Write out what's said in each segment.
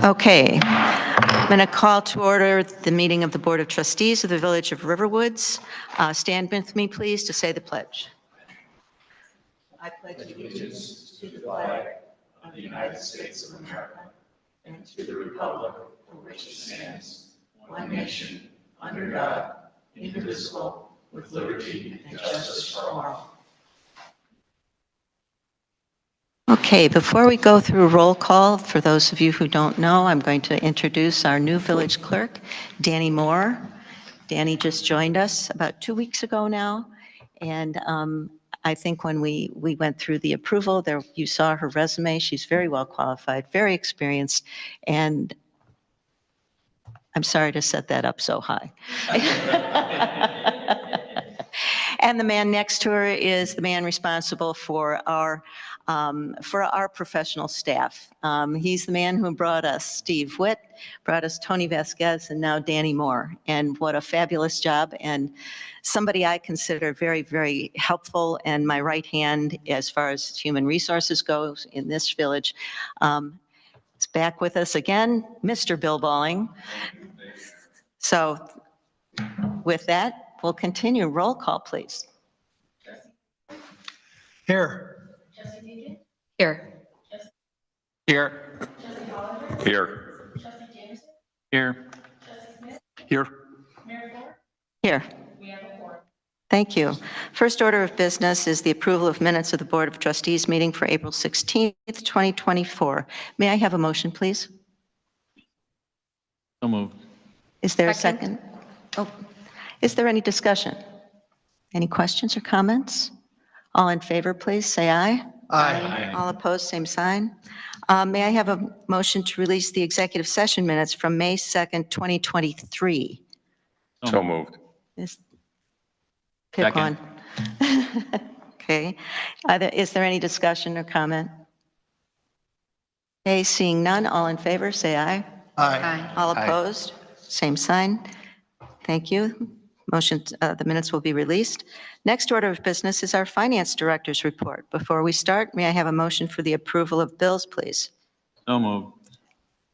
Okay, I'm going to call to order the meeting of the Board of Trustees of the Village of Riverwoods. Stand with me, please, to say the pledge. I pledge allegiance to the flag of the United States of America and to the republic for which it stands, one nation, under God, indivisible, with liberty and justice for all. Okay, before we go through roll call, for those of you who don't know, I'm going to introduce our new village clerk, Danny Moore. Danny just joined us about 2 weeks ago now, and I think when we went through the approval, there you saw her resume. She's very well qualified, very experienced, and I'm sorry to set that up so high. And the man next to her is the man responsible for our professional staff. He's the man who brought us Steve Witt, brought us Tony Vasquez, and now Danny Moore. And what a fabulous job, and somebody I consider very, very helpful and my right hand as far as human resources goes in this village. It's back with us again, Mr. Bill Balling. So with that, we'll continue. Roll call, please. Here. Here. Here. Here. Here. Here. Here. Thank you. First order of business is the approval of minutes of the Board of Trustees meeting for April 16th, 2024. May I have a motion, please? So moved. Is there a second? Oh, is there any discussion? Any questions or comments? All in favor, please say aye. Aye. All opposed, same sign. May I have a motion to release the executive session minutes from May 2nd, 2023? So moved. Pick Second. one. Okay. Is there any discussion or comment? Okay, seeing none, all in favor, say aye. Aye. All opposed, same sign. Thank you. Motion, the minutes will be released. Next order of business is our Finance Director's report. Before we start, may I have a motion for the approval of bills, please? So moved.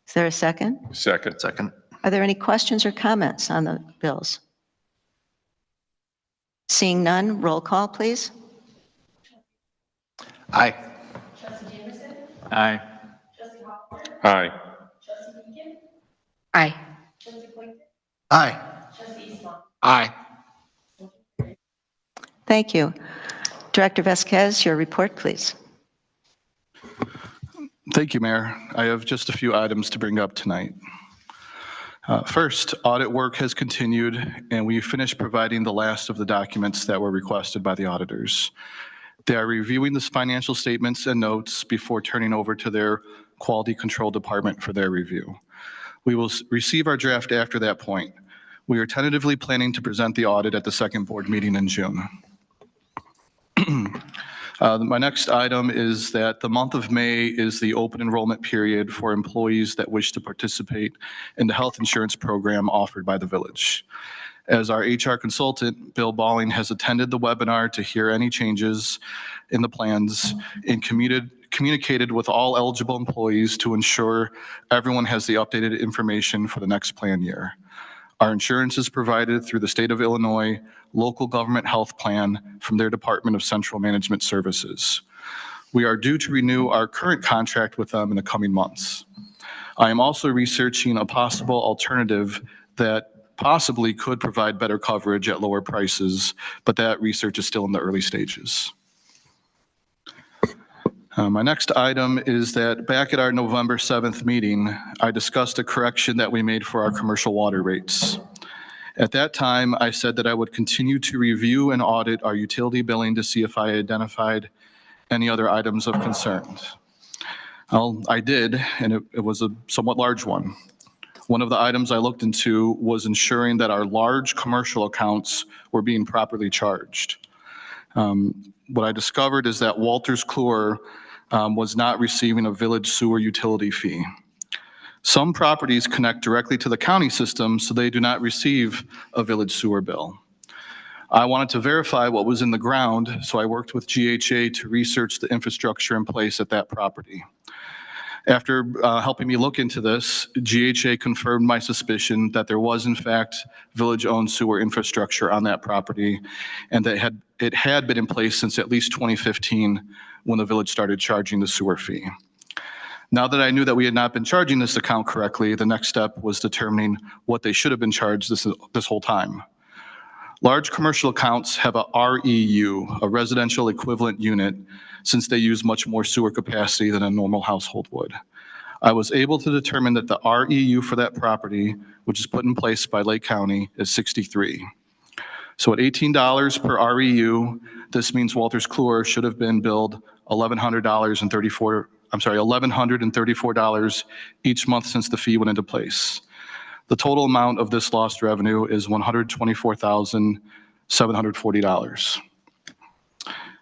Is there a second? Second. Second. Are there any questions or comments on the bills? Seeing none, roll call, please. Aye. Aye. Aye. Aye. Aye. Aye. Thank you. Director Vasquez, your report, please. Thank you, Mayor. I have just a few items to bring up tonight. First, audit work has continued, and we finished providing the last of the documents that were requested by the auditors. They are reviewing the financial statements and notes before turning over to their quality control department for their review. We will receive our draft after that point. We are tentatively planning to present the audit at the second board meeting in June. My next item is that the month of May is the open enrollment period for employees that wish to participate in the health insurance program offered by the village. As our HR consultant, Bill Balling, has attended the webinar to hear any changes in the plans and communicated with all eligible employees to ensure everyone has the updated information for the next plan year. Our insurance is provided through the state of Illinois local government health plan from their Department of Central Management Services. We are due to renew our current contract with them in the coming months. I am also researching a possible alternative that possibly could provide better coverage at lower prices, but that research is still in the early stages. My next item is that back at our November 7th meeting, I discussed a correction that we made for our commercial water rates. At that time, I said that I would continue to review and audit our utility billing to see if I identified any other items of concern. Well, I did, and it was a somewhat large one. One of the items I looked into was ensuring that our large commercial accounts were being properly charged. What I discovered is that Walters Kluwer was not receiving a village sewer utility fee. Some properties connect directly to the county system, so they do not receive a village sewer bill. I wanted to verify what was in the ground, so I worked with GHA to research the infrastructure in place at that property. After helping me look into this, GHA confirmed my suspicion that there was in fact village-owned sewer infrastructure on that property, and that it had been in place since at least 2015 when the village started charging the sewer fee. Now that I knew that we had not been charging this account correctly, the next step was determining what they should have been charged this whole time. Large commercial accounts have a REU, a residential equivalent unit, since they use much more sewer capacity than a normal household would. I was able to determine that the REU for that property, which is put in place by Lake County, is 63. So at $18 per REU, this means Wolters Kluwer should have been billed $1,134 each month since the fee went into place. The total amount of this lost revenue is $124,740.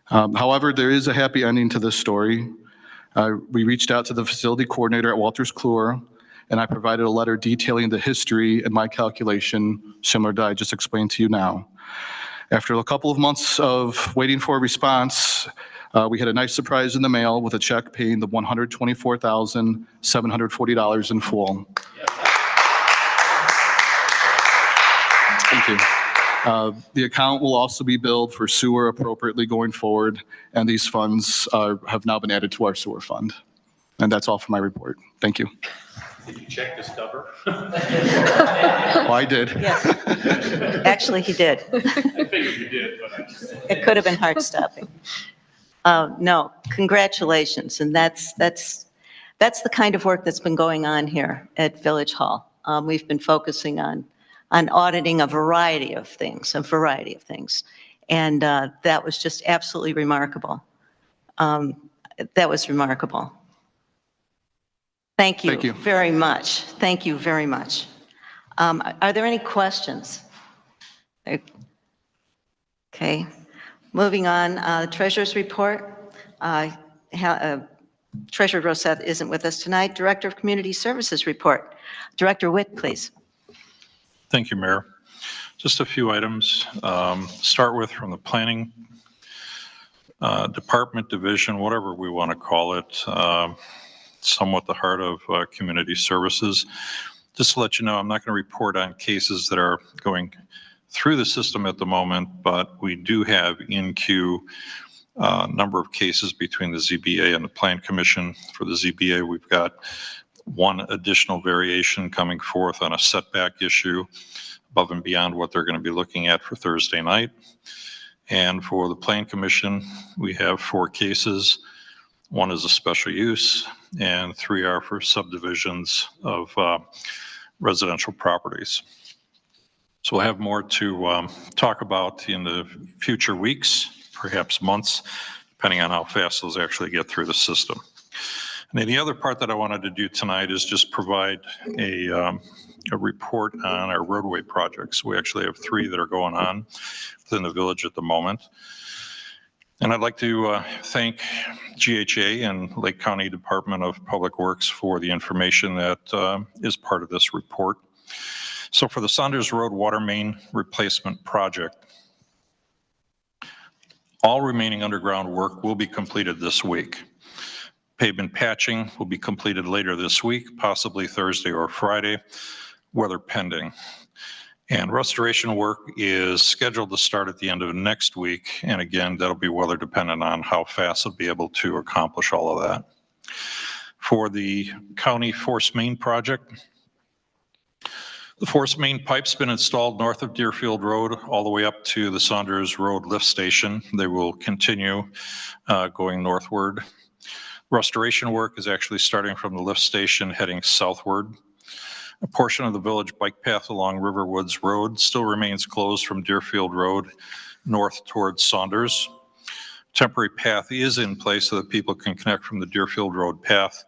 However, there is a happy ending to this story. We reached out to the facility coordinator at Wolters Kluwer, and I provided a letter detailing the history and my calculation, similar to I just explained to you now. After a couple of months of waiting for a response, we had a nice surprise in the mail with a check paying the $124,740 in full. Thank you. The account will also be billed for sewer appropriately going forward, and these funds have now been added to our sewer fund. And that's all for my report. Thank you. Did you check this cover? Oh, I did. Yes. Actually, he did. I figured you did, but It could have been heart stopping. No, congratulations. And that's the kind of work that's been going on here at Village Hall. We've been focusing on auditing a variety of things. And that was just absolutely remarkable. That was remarkable. Thank you very much. Thank you very much. Are there any questions? Okay. Moving on, Treasurer's report. Treasurer Roseth isn't with us tonight. Director of Community Services report. Director Witt, please. Thank you, Mayor. Just a few items. Start with from the planning department, division, whatever we want to call it, somewhat the heart of community services. Just to let you know, I'm not going to report on cases that are going through the system at the moment, but we do have in queue a number of cases between the ZBA and the Plan Commission. For the ZBA, we've got one additional variation coming forth on a setback issue above and beyond what they're going to be looking at for Thursday night. And for the Plan Commission, we have 4 cases. One is a special use, and 3 are for subdivisions of residential properties. So we'll have more to talk about in the future weeks, perhaps months, depending on how fast those actually get through the system. And then the other part that I wanted to do tonight is just provide a report on our roadway projects. We actually have 3 that are going on within the village at the moment. And I'd like to thank GHA and Lake County Department of Public Works for the information that is part of this report. So for the Saunders Road water main replacement project, all remaining underground work will be completed this week. Pavement patching will be completed later this week, possibly Thursday or Friday, weather pending. And restoration work is scheduled to start at the end of next week. And again, that'll be weather dependent on how fast they'll be able to accomplish all of that. For the county force main project, the force main pipe's been installed north of Deerfield Road all the way up to the Saunders Road lift station. They will continue going northward. Restoration work is actually starting from the lift station heading southward. A portion of the village bike path along Riverwoods Road still remains closed from Deerfield Road north towards Saunders. Temporary path is in place so that people can connect from the Deerfield Road path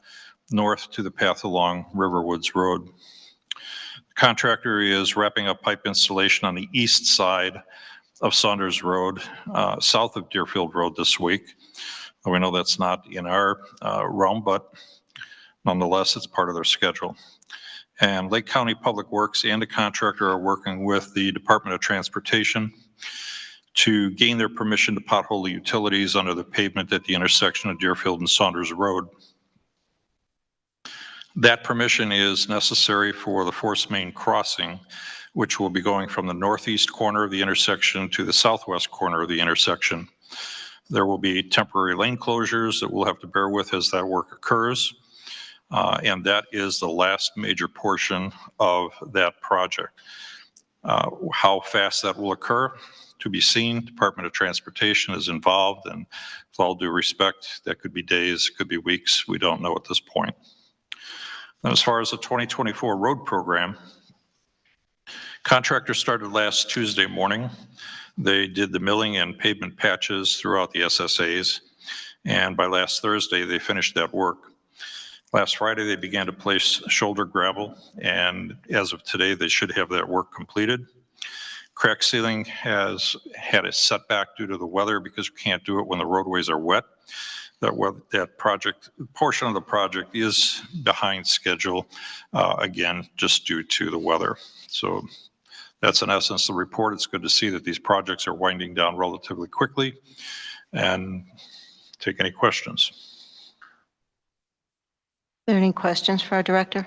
north to the path along Riverwoods Road. The contractor is wrapping up pipe installation on the east side of Saunders Road, south of Deerfield Road this week. We know that's not in our realm, but nonetheless, it's part of their schedule. And Lake County Public Works and the contractor are working with the Department of Transportation to gain their permission to pothole the utilities under the pavement at the intersection of Deerfield and Saunders Road. That permission is necessary for the force main crossing, which will be going from the northeast corner of the intersection to the southwest corner of the intersection. There will be temporary lane closures that we'll have to bear with as that work occurs. And that is the last major portion of that project. How fast that will occur, to be seen. Department of Transportation is involved, and with all due respect, that could be days, could be weeks. We don't know at this point. As far as the 2024 road program, contractor started last Tuesday morning. They did the milling and pavement patches throughout the SSAs, and by last Thursday, they finished that work. Last Friday, they began to place shoulder gravel, and as of today, they should have that work completed. Crack sealing has had a setback due to the weather because we can't do it when the roadways are wet. That project, portion of the project is behind schedule, again, just due to the weather. So that's in essence the report. It's good to see that these projects are winding down relatively quickly, and take any questions. Are there any questions for our director?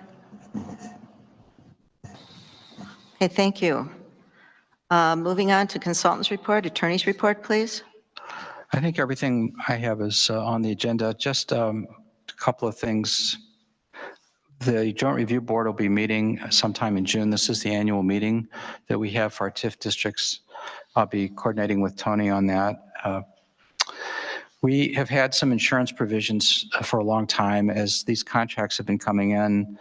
Okay, thank you. Moving on to consultants report, attorney's report, please. I think everything I have is on the agenda. Just a couple of things. The Joint Review Board will be meeting sometime in June. This is the annual meeting that we have for our TIF districts. I'll be coordinating with Tony on that. We have had some insurance provisions for a long time. As these contracts have been coming in,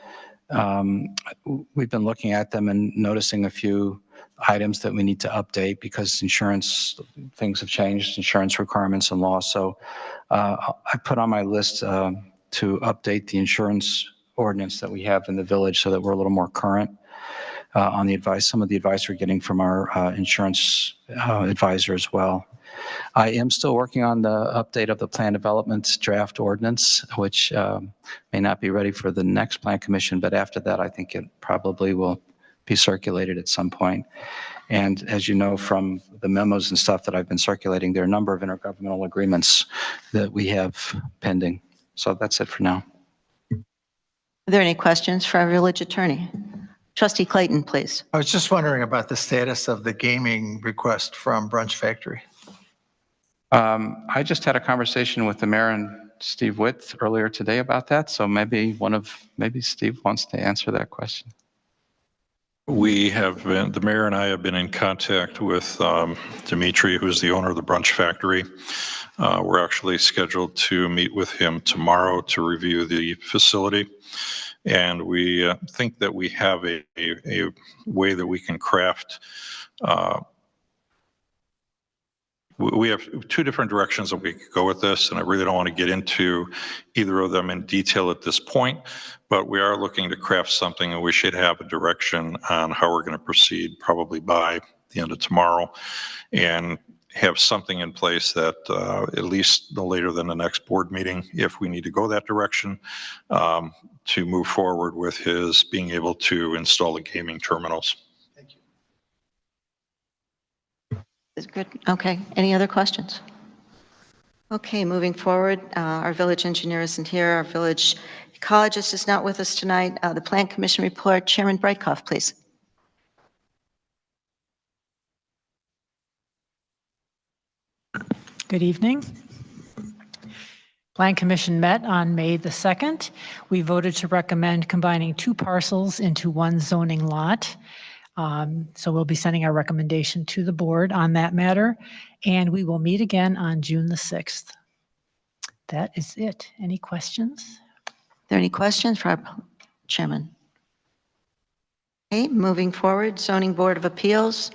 we've been looking at them and noticing a few items that we need to update because insurance, things have changed, insurance requirements and law. So I put on my list to update the insurance ordinance that we have in the village so that we're a little more current on the advice, some of the advice we're getting from our insurance advisor as well. I am still working on the update of the plan development draft ordinance, which may not be ready for the next plan commission, but after that, I think it probably will be circulated at some point. And as you know from the memos and stuff that I've been circulating, there are a number of intergovernmental agreements that we have pending. So that's it for now. Are there any questions for our village attorney? Trustee Clayton, please. I was just wondering about the status of the gaming request from Brunch Factory. I just had a conversation with the mayor and Steve Witt earlier today about that. So maybe Steve wants to answer that question. We have been, the mayor and I have been in contact with Dimitri, who's the owner of the Brunch Factory. We're actually scheduled to meet with him tomorrow to review the facility. And we think that we have a way that we can craft. We have two different directions that we could go with this, and I really don't want to get into either of them in detail at this point, but we are looking to craft something, and we should have a direction on how we're going to proceed probably by the end of tomorrow, and have something in place that at least no later than the next board meeting, if we need to go that direction, to move forward with his being able to install the gaming terminals. Is good. Okay. Any other questions? Okay, moving forward, our village engineer isn't here. Our village ecologist is not with us tonight. The Plan Commission report, Chairman Brightcoff, please. Good evening. Plan Commission met on May the 2nd. We voted to recommend combining two parcels into one zoning lot. So we'll be sending our recommendation to the board on that matter, and we will meet again on June the 6th. That is it. Any questions? Are there any questions for our chairman? Okay, moving forward, Zoning Board of Appeals.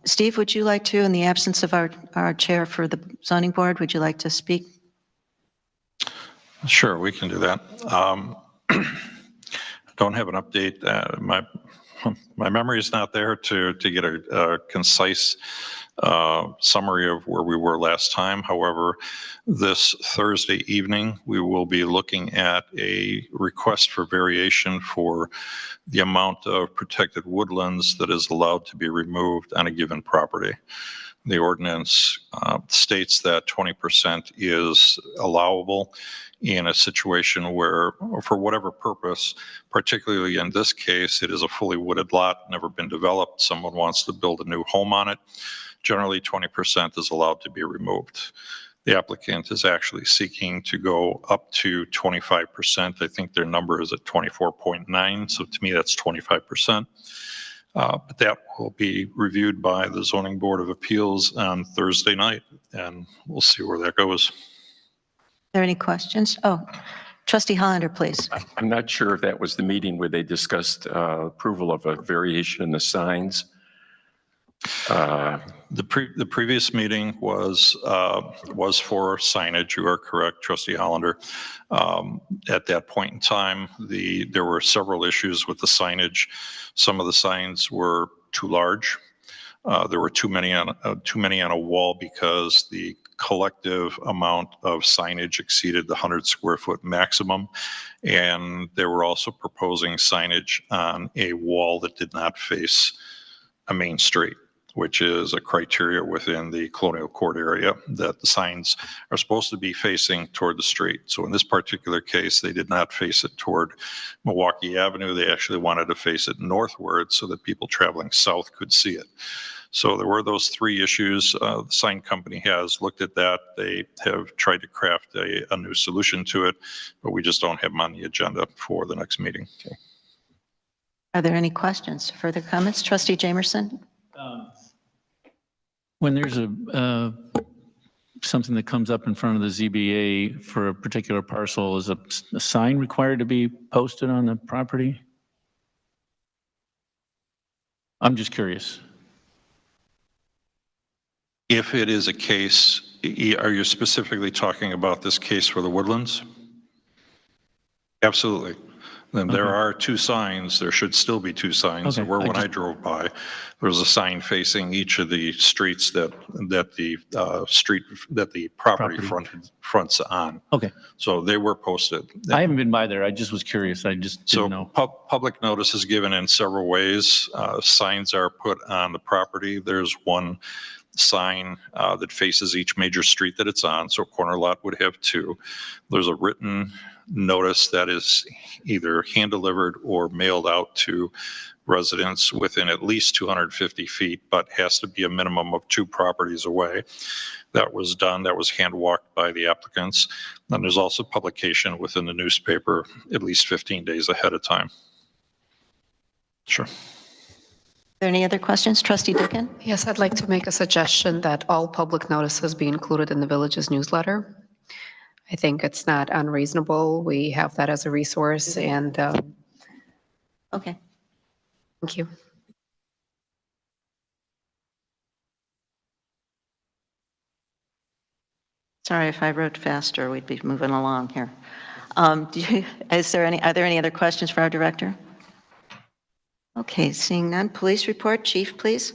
Steve, would you like to, in the absence of our chair for the zoning board, would you like to speak? Sure, we can do that. Don't have an update. My memory is not there to get a concise summary of where we were last time. However, this Thursday evening, we will be looking at a request for variation for the amount of protected woodlands that is allowed to be removed on a given property. The ordinance states that 20% is allowable in a situation where, for whatever purpose, particularly in this case, it is a fully wooded lot, never been developed, someone wants to build a new home on it. Generally, 20% is allowed to be removed. The applicant is actually seeking to go up to 25%. I think their number is at 24.9, so to me, that's 25%. But that will be reviewed by the Zoning Board of Appeals on Thursday night, and we'll see where that goes. Are there any questions? Oh, Trustee Hollander, please. I'm not sure if that was the meeting where they discussed approval of a variation in the signs. The previous meeting was for signage. You are correct, Trustee Hollander. At that point in time, there were several issues with the signage. Some of the signs were too large. There were too many on a wall because the collective amount of signage exceeded the 100 square foot maximum. And they were also proposing signage on a wall that did not face a main street, which is a criteria within the Colonial Court area that the signs are supposed to be facing toward the street. So in this particular case, they did not face it toward Milwaukee Avenue. They actually wanted to face it northward so that people traveling south could see it. So there were those three issues. The sign company has looked at that. They have tried to craft a new solution to it, but we just don't have them on the agenda for the next meeting. Okay. Are there any questions? Further comments? Trustee Jamerson? When there's something that comes up in front of the ZBA for a particular parcel, is a sign required to be posted on the property? I'm just curious. If it is a case, are you specifically talking about this case for the Woodlands? Absolutely. Then there are two signs. There should still be two signs. Okay. Where when I drove by, there was a sign facing each of the streets that the property fronts on. Okay. So they were posted. I haven't been by there. I just was curious. I just didn't know. Public notice is given in several ways. Signs are put on the property. There's one sign that faces each major street that it's on. So a corner lot would have two. There's a written notice that is either hand delivered or mailed out to residents within at least 250 feet, but has to be a minimum of 2 properties away. That was done. That was hand walked by the applicants. Then there's also publication within the newspaper at least 15 days ahead of time. Sure. Are there any other questions? Trustee Dickon? Yes, I'd like to make a suggestion that all public notices be included in the village's newsletter. I think it's not unreasonable. We have that as a resource, and Okay. thank you. Sorry if I wrote faster, we'd be moving along here. Are there any other questions for our director? Okay, seeing none. Police report, Chief, please.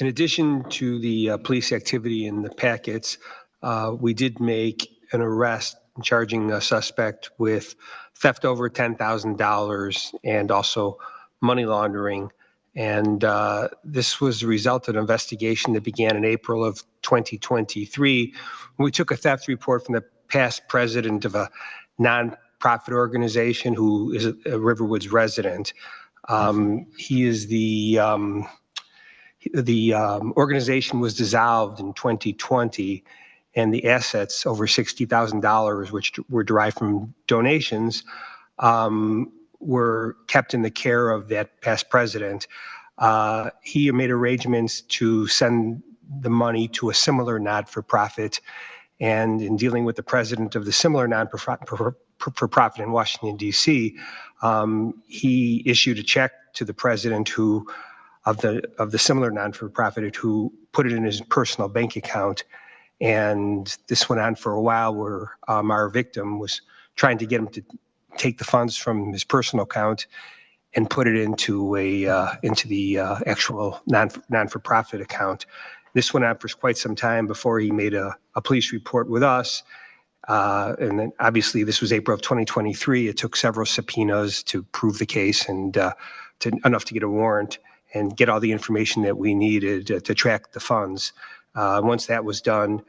In addition to the police activity in the packets, we did make an arrest charging a suspect with theft over $10,000 and also money laundering. And this was the result of an investigation that began in April of 2023. We took a theft report from the past president of a nonprofit organization who is a Riverwoods resident. He is the organization was dissolved in 2020, and the assets, over $60,000, which were derived from donations, were kept in the care of that past president. He made arrangements to send the money to a similar not-for-profit, and in dealing with the president of the similar non-for-profit in Washington, D.C., he issued a check to the president of the similar non-for-profit who put it in his personal bank account. And this went on for a while where our victim was trying to get him to take the funds from his personal account and put it into the actual non-for-profit account. This went on for quite some time before he made a police report with us. And then obviously this was April of 2023. It took several subpoenas to prove the case and enough to get a warrant. and get all the information that we needed to track the funds. Once that was done,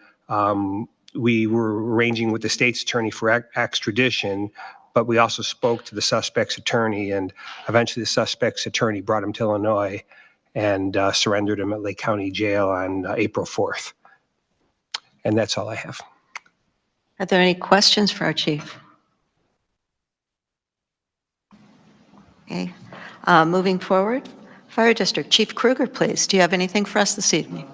we were arranging with the state's attorney for extradition, but we also spoke to the suspect's attorney, and eventually the suspect's attorney brought him to Illinois and surrendered him at Lake County Jail on April 4th. And that's all I have. Are there any questions for our chief? Okay. Moving forward, Fire District Chief Kruger, please. Do you have anything for us this evening?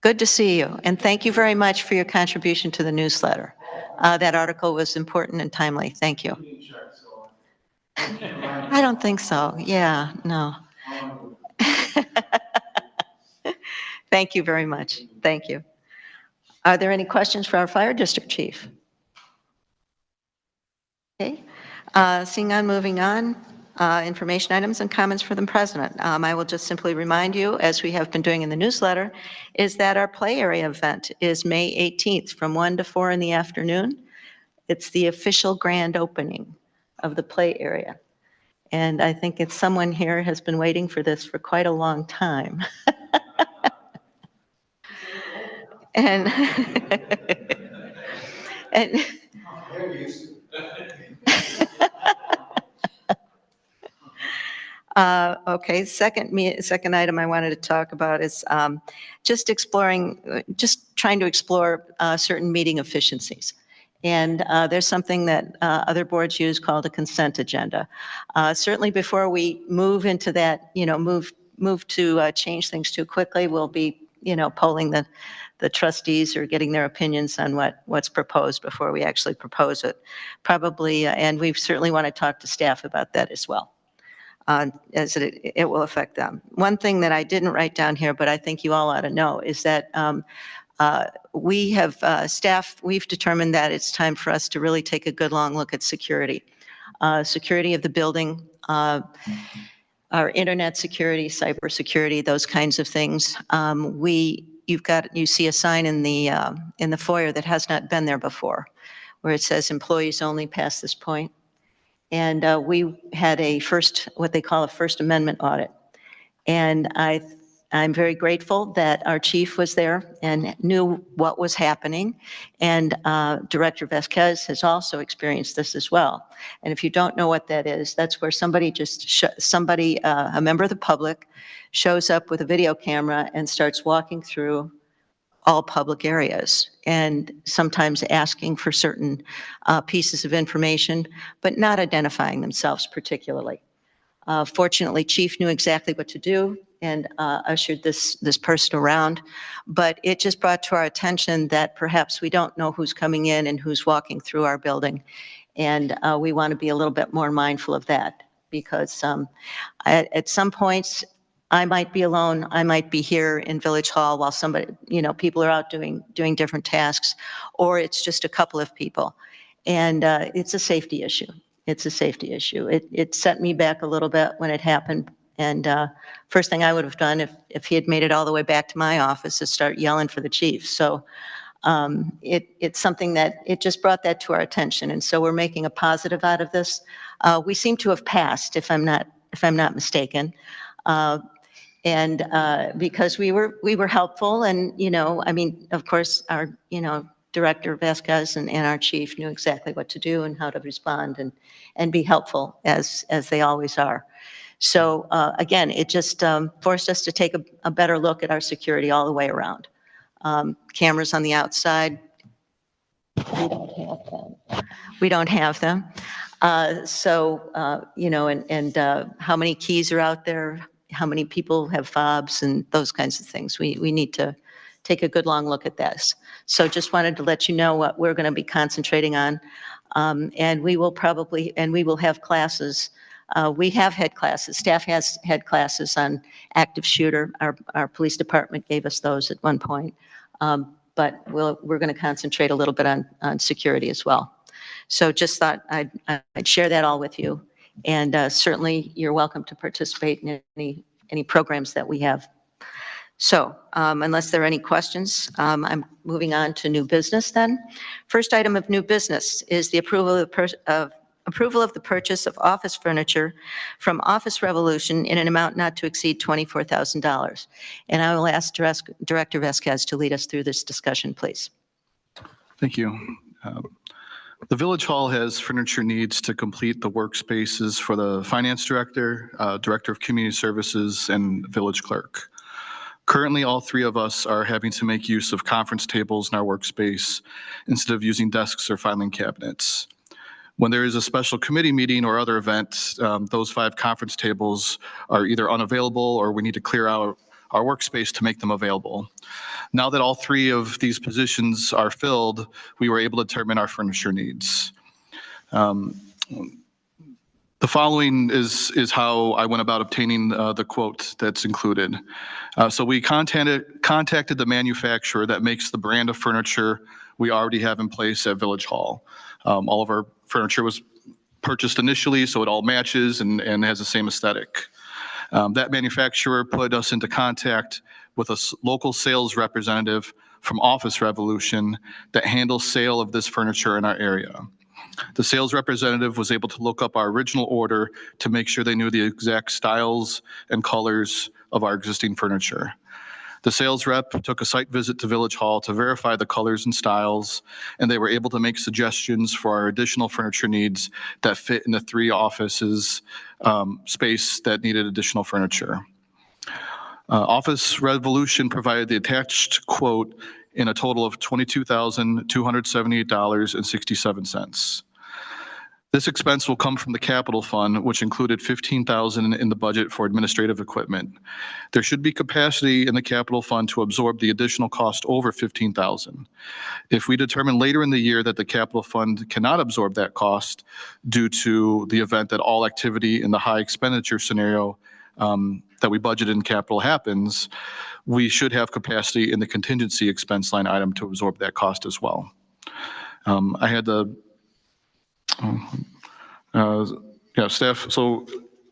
Good to see you, and thank you very much for your contribution to the newsletter. That article was important and timely. Thank you. I don't think so. Yeah, no. Thank you very much. Thank you. Are there any questions for our Fire District Chief? Okay. Seeing none, moving on. Information items and comments for the president. I will just simply remind you, as we have been doing in the newsletter, is that our play area event is May 18th from 1 to 4 in the afternoon. It's the official grand opening of the play area. And I think it's someone here has been waiting for this for quite a long time. and and okay, second item I wanted to talk about is just trying to explore certain meeting efficiencies. And there's something that other boards use called a consent agenda. Certainly before we move into that, move to change things too quickly, we'll be, polling the trustees or getting their opinions on what's proposed before we actually propose it. Probably, and we certainly want to talk to staff about that as well. As it will affect them. One thing that I didn't write down here, but I think you all ought to know, is that we have we've determined that it's time for us to really take a good long look at security. Security of the building, our internet security, cyber security, those kinds of things. You see a sign in the foyer that has not been there before, where it says employees only past this point. And we had what they call a First Amendment audit. And I'm very grateful that our chief was there and knew what was happening. And Director Vasquez has also experienced this as well. And if you don't know what that is, that's where somebody a member of the public shows up with a video camera and starts walking through all public areas, and sometimes asking for certain pieces of information, but not identifying themselves particularly. Fortunately, Chief knew exactly what to do and ushered this person around, but it just brought to our attention that perhaps we don't know who's coming in and who's walking through our building, and we want to be a little bit more mindful of that, because at some points, I might be alone. I might be here in Village Hall while people are out doing different tasks, or it's just a couple of people. And it's a safety issue. It's a safety issue. It set me back a little bit when it happened. And first thing I would have done if he had made it all the way back to my office is start yelling for the chief. So it's something that it just brought that to our attention. And so we're making a positive out of this. We seem to have passed, if I'm not mistaken. And because we were helpful, and of course, our Director Vasquez and our chief knew exactly what to do and how to respond and be helpful as they always are. So again, it just forced us to take a better look at our security all the way around. Cameras on the outside, we don't have them. So how many keys are out there? How many people have fobs and those kinds of things. We need to take a good long look at this. So just wanted to let you know what we're going to be concentrating on. And we will have classes. We have had classes. Staff has had classes on active shooter. Our police department gave us those at one point. But we're going to concentrate a little bit on security as well. So just thought I'd share that all with you. And certainly you're welcome to participate in any programs that we have. So unless there are any questions, I'm moving on to new business then. First item of new business is the approval of approval of the purchase of office furniture from Office Revolution in an amount not to exceed $24,000. And I will ask Director Vasquez to lead us through this discussion, please. Thank you. The Village Hall has furniture needs to complete the workspaces for the Finance Director, Director of Community Services, and Village Clerk. Currently, all three of us are having to make use of conference tables in our workspace instead of using desks or filing cabinets. When there is a special committee meeting or other event, those 5 conference tables are either unavailable or we need to clear out our workspace to make them available. Now that all 3 of these positions are filled, we were able to determine our furniture needs. The following is how I went about obtaining the quote that's included. So we contacted the manufacturer that makes the brand of furniture we already have in place at Village Hall. All of our furniture was purchased initially, so it all matches and has the same aesthetic. That manufacturer put us into contact with a local sales representative from Office Revolution that handles sale of this furniture in our area. The sales representative was able to look up our original order to make sure they knew the exact styles and colors of our existing furniture. The sales rep took a site visit to Village Hall to verify the colors and styles, and they were able to make suggestions for our additional furniture needs that fit in the 3 offices space that needed additional furniture. Office Revolution provided the attached quote in a total of $22,278.67. This expense will come from the capital fund, which included $15,000 in the budget for administrative equipment. There should be capacity in the capital fund to absorb the additional cost over $15,000. If we determine later in the year that the capital fund cannot absorb that cost due to the event that all activity in the high expenditure scenario that we budgeted in capital happens, we should have capacity in the contingency expense line item to absorb that cost as well. I had the staff. So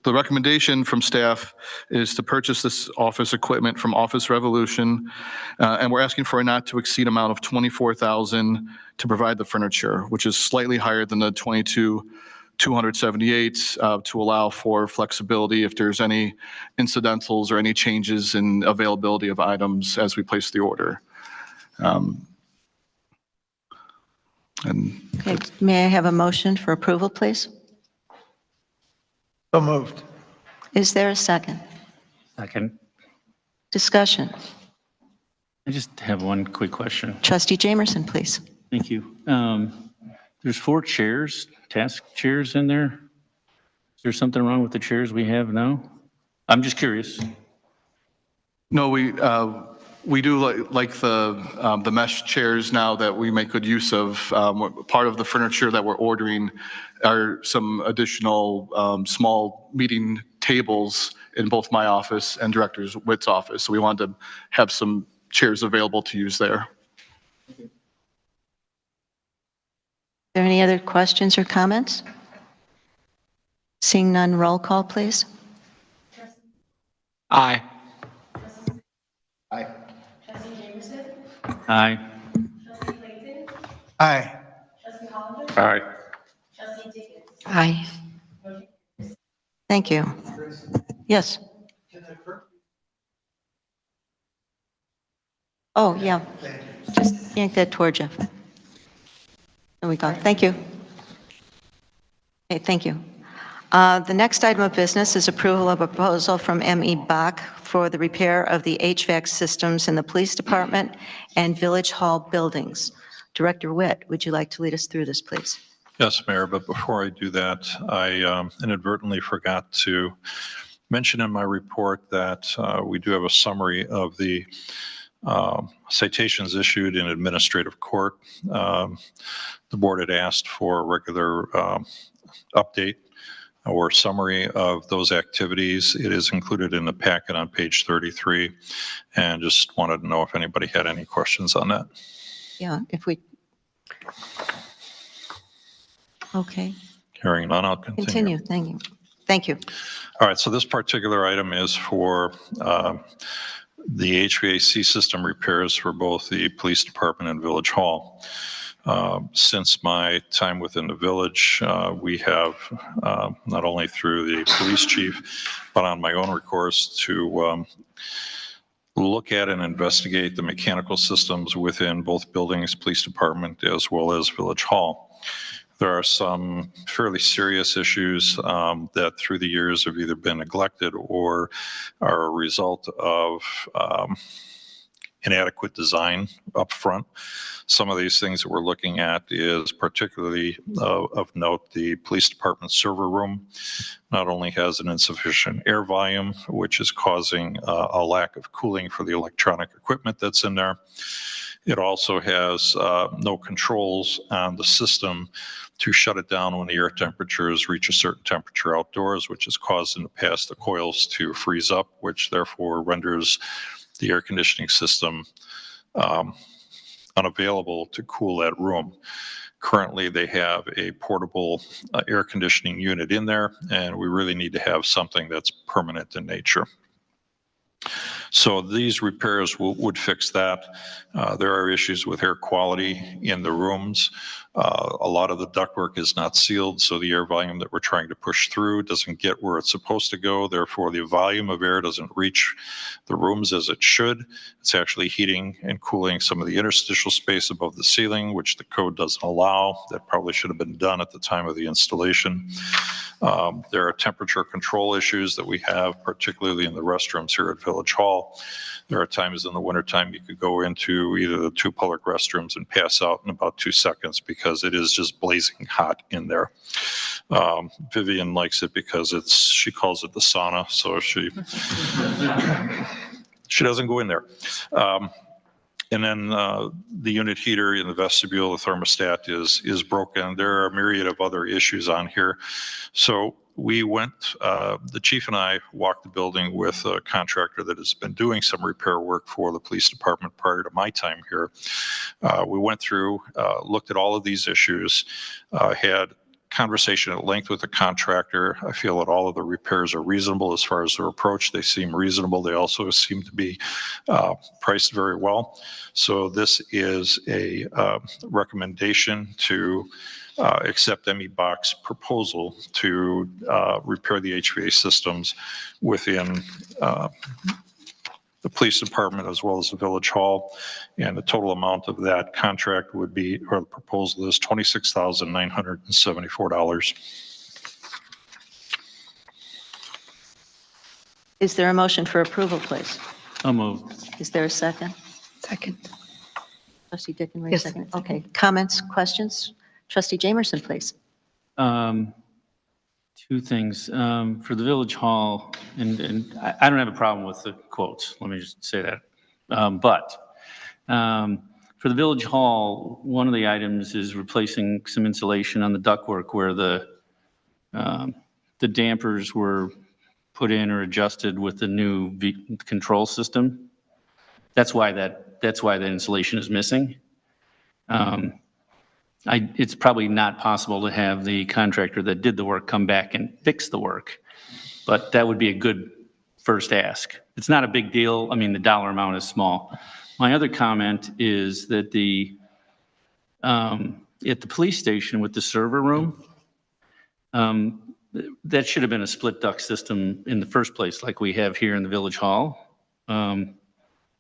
the recommendation from staff is to purchase this office equipment from Office Revolution, and we're asking for a not to exceed amount of $24,000 to provide the furniture, which is slightly higher than the $22,278 to allow for flexibility if there's any incidentals or any changes in availability of items as we place the order. Okay, may I have a motion for approval, please? So moved. Is there a second? Second. Discussion. I just have one quick question. Trustee Jamerson, please. Thank you. There's 4 chairs, task chairs in there. Is there something wrong with the chairs we have now? I'm just curious. No, we do like the mesh chairs now that we make good use of. Part of the furniture that we're ordering are some additional small meeting tables in both my office and Director Witt's office. So we wanted to have some chairs available to use there. Are there any other questions or comments? Seeing none, roll call, please. Aye. Aye. Aye. Aye. Aye. Aye. Thank you. Yes. Oh, yeah. Just yank that toward you. There we go. Thank you. Okay, thank you. The next item of business is approval of a proposal from M.E. Bach for the repair of the HVAC systems in the police department and Village Hall buildings. Director Witt, would you like to lead us through this, please? Yes, Mayor, but before I do that, I inadvertently forgot to mention in my report that we do have a summary of the citations issued in administrative court. The board had asked for a regular update or summary of those activities. It is included in the packet on page 33, and just wanted to know if anybody had any questions on that. Yeah, if we... Okay. Hearing none, I'll continue. Thank you. Thank you. All right, so this particular item is for the HVAC system repairs for both the police department and Village Hall. Since my time within the village, we have, not only through the police chief, but on my own recourse to look at and investigate the mechanical systems within both buildings, police department, as well as Village Hall. There are some fairly serious issues that through the years have either been neglected or are a result of inadequate design up front. Some of these things that we're looking at is particularly of note, the police department server room not only has an insufficient air volume, which is causing a lack of cooling for the electronic equipment that's in there. It also has no controls on the system to shut it down when the air temperatures reach a certain temperature outdoors, which has caused in the past the coils to freeze up, which therefore renders the air conditioning system unavailable to cool that room. Currently, they have a portable air conditioning unit in there, and we really need to have something that's permanent in nature. So these repairs would fix that. There are issues with air quality in the rooms. A lot of the ductwork is not sealed, so the air volume that we're trying to push through doesn't get where it's supposed to go. Therefore, the volume of air doesn't reach the rooms as it should. It's actually heating and cooling some of the interstitial space above the ceiling, which the code doesn't allow. That probably should have been done at the time of the installation. There are temperature control issues that we have, particularly in the restrooms here at Village Hall. There are times in the wintertime you could go into either the two public restrooms and pass out in about 2 seconds because it is just blazing hot in there. Vivian likes it because she calls it the sauna, so she doesn't go in there. And then the unit heater in the vestibule, the thermostat is broken. There are a myriad of other issues on here. So we went, the chief and I walked the building with a contractor that has been doing some repair work for the police department prior to my time here. We went through, looked at all of these issues, had conversation at length with the contractor. I feel that all of the repairs are reasonable as far as their approach. They seem reasonable. They also seem to be priced very well. So this is a recommendation to accept MEBOC's proposal to repair the HVAC systems within the police department as well as the Village Hall. And the total amount of that contract would be, or the proposal is $26,974. Is there a motion for approval, please? I'll move. Is there a second? Second. Trustee Dickenry, Yes. second. Okay, comments, questions? Trustee Jamerson, please. Two things. For the Village Hall, and I don't have a problem with the quotes, let me just say that. But for the Village Hall, one of the items is replacing some insulation on the ductwork where the dampers were put in or adjusted with the new control system. That's why the insulation is missing. It's probably not possible to have the contractor that did the work come back and fix the work, but that would be a good first ask. It's not a big deal. I mean, the dollar amount is small. My other comment is that at the police station with the server room, that should have been a split duct system in the first place, like we have here in the Village Hall. I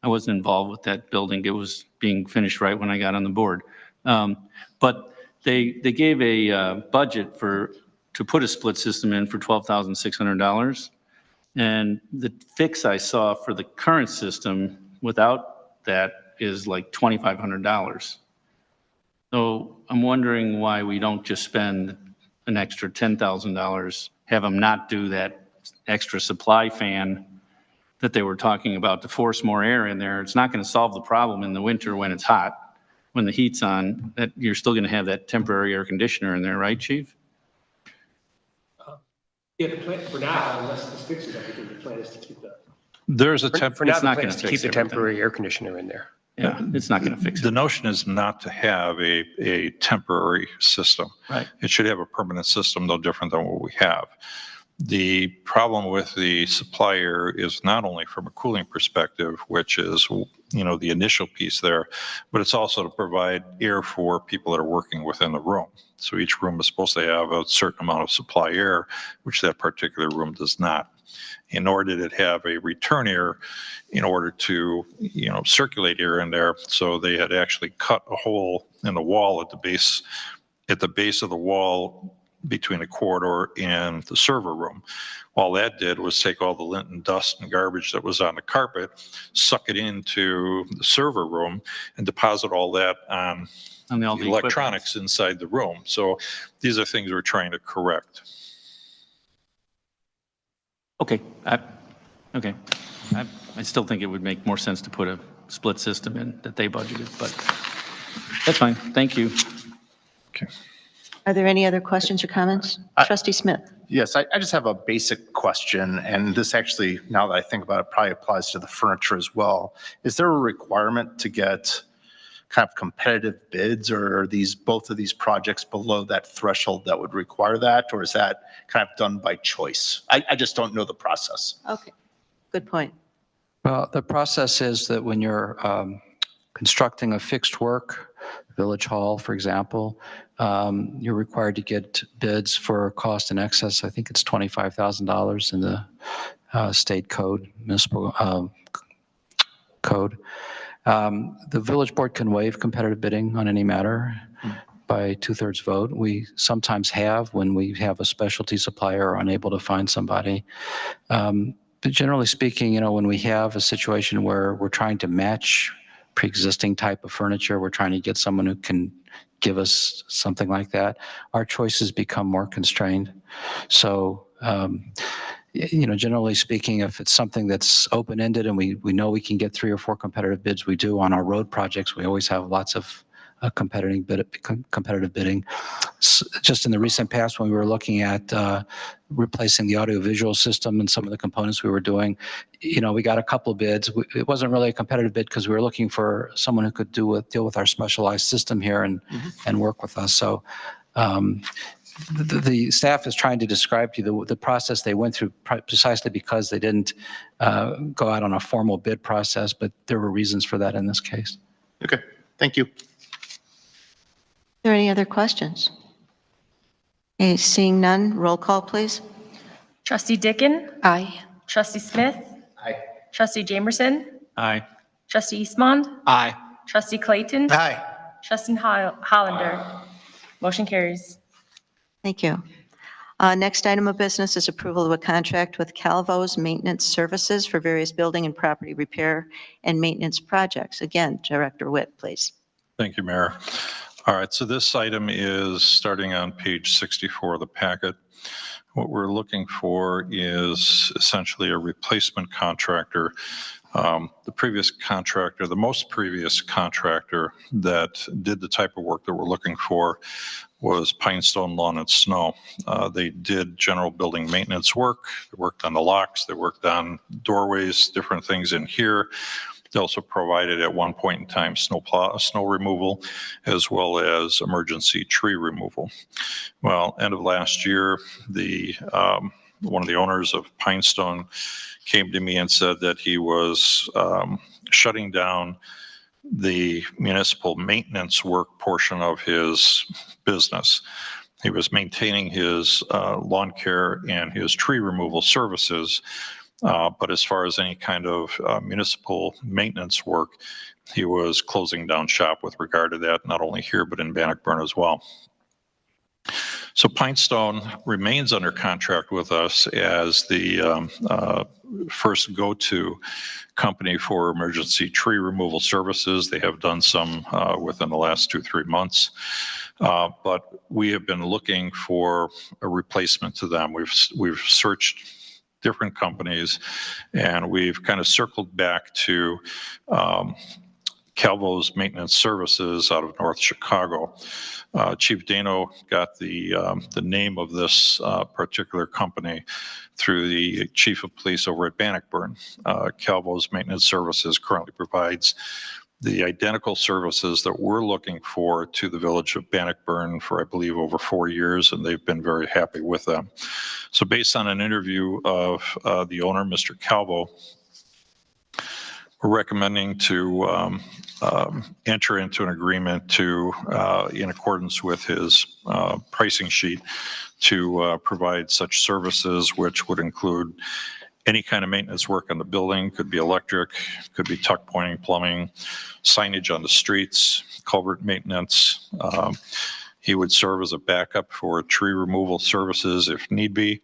wasn't involved with that building. It was being finished right when I got on the board. But they gave a budget to put a split system in for $12,600. And the fix I saw for the current system without that is like $2,500. So I'm wondering why we don't just spend an extra $10,000, have them not do that extra supply fan that they were talking about to force more air in there. It's not going to solve the problem in the winter when it's hot. When the heat's on, that you're still going to have that temporary air conditioner in there, right, Chief? Yeah, the plan for now, unless this fixes everything, the plan is to keep the. There's a For now, It's the not plan gonna is to fix keep the everything. temporary air conditioner in there. Yeah, it's not going to fix The it. notion is not to have a temporary system. Right. It should have a permanent system, no different than what we have. The problem with the supply air is not only from a cooling perspective, which is, the initial piece there, but it's also to provide air for people that are working within the room. So each room is supposed to have a certain amount of supply air, which that particular room does not. Nor did it have a return air in order to, circulate air in there. So they had actually cut a hole in the wall at the base of the wall between the corridor and the server room. All that did was take all the lint and dust and garbage that was on the carpet, suck it into the server room, and deposit all that on the electronics inside the room. So these are things we're trying to correct. Okay. I still think it would make more sense to put a split system in that they budgeted, but that's fine. Thank you. Okay. Are there any other questions or comments? Trustee Smith? Yes, I just have a basic question, and this actually, now that I think about it, probably applies to the furniture as well. Is there a requirement to get kind of competitive bids, or are both of these projects below that threshold that would require that, or is that kind of done by choice? I just don't know the process. Okay, good point. Well, the process is that when you're constructing a fixed work, Village Hall, for example, you're required to get bids for cost in excess. I think it's $25,000 in the state code, municipal code. The village board can waive competitive bidding on any matter by 2/3 vote. We sometimes have when we have a specialty supplier or unable to find somebody. But generally speaking, when we have a situation where we're trying to match pre-existing type of furniture, we're trying to get someone who can give us something like that, our choices become more constrained. So, generally speaking, if it's something that's open-ended and we know we can get 3 or 4 competitive bids, we do. On our road projects, we always have lots of competitive bidding. Just in the recent past, when we were looking at replacing the audiovisual system and some of the components we were doing, we got a couple of bids. It wasn't really a competitive bid because we were looking for someone who could deal with our specialized system here and work with us. So the staff is trying to describe to you the process they went through precisely because they didn't go out on a formal bid process, but there were reasons for that in this case. Okay, thank you. Are there any other questions? Okay, seeing none, roll call, please. Trustee Dickin? Aye. Trustee Smith? Aye. Trustee Jamerson? Aye. Trustee Eastmond? Aye. Trustee Clayton? Aye. Trustee Hollander? Motion carries. Thank you. Next item of business is approval of a contract with Calvo's Maintenance Services for various building and property repair and maintenance projects. Again, Director Witt, please. Thank you, Mayor. All right, so this item is starting on page 64 of the packet. What we're looking for is essentially a replacement contractor. The most previous contractor that did the type of work that we're looking for was Pinestone Lawn and Snow. They did general building maintenance work. They worked on the locks. They worked on doorways, different things in here. They also provided at one point in time snow removal as well as emergency tree removal. Well, end of last year, one of the owners of Pinestone came to me and said that he was shutting down the municipal maintenance work portion of his business. He was maintaining his lawn care and his tree removal services. But as far as any kind of municipal maintenance work, he was closing down shop with regard to that, not only here, but in Bannockburn as well. So Pinestone remains under contract with us as the first go-to company for emergency tree removal services. They have done some within the last 2-3 months. But we have been looking for a replacement to them. We've searched different companies, and we've kind of circled back to Calvo's Maintenance Services out of North Chicago. Chief Dano got the name of this particular company through the chief of police over at Bannockburn. Calvo's Maintenance Services currently provides the identical services that we're looking for to the village of Bannockburn for, I believe, over 4 years, and they've been very happy with them. So based on an interview of the owner, Mr. Calvo, we're recommending to enter into an agreement to, in accordance with his pricing sheet, to provide such services, which would include any kind of maintenance work on the building, could be electric, could be tuck pointing, plumbing, signage on the streets, culvert maintenance. He would serve as a backup for tree removal services if need be.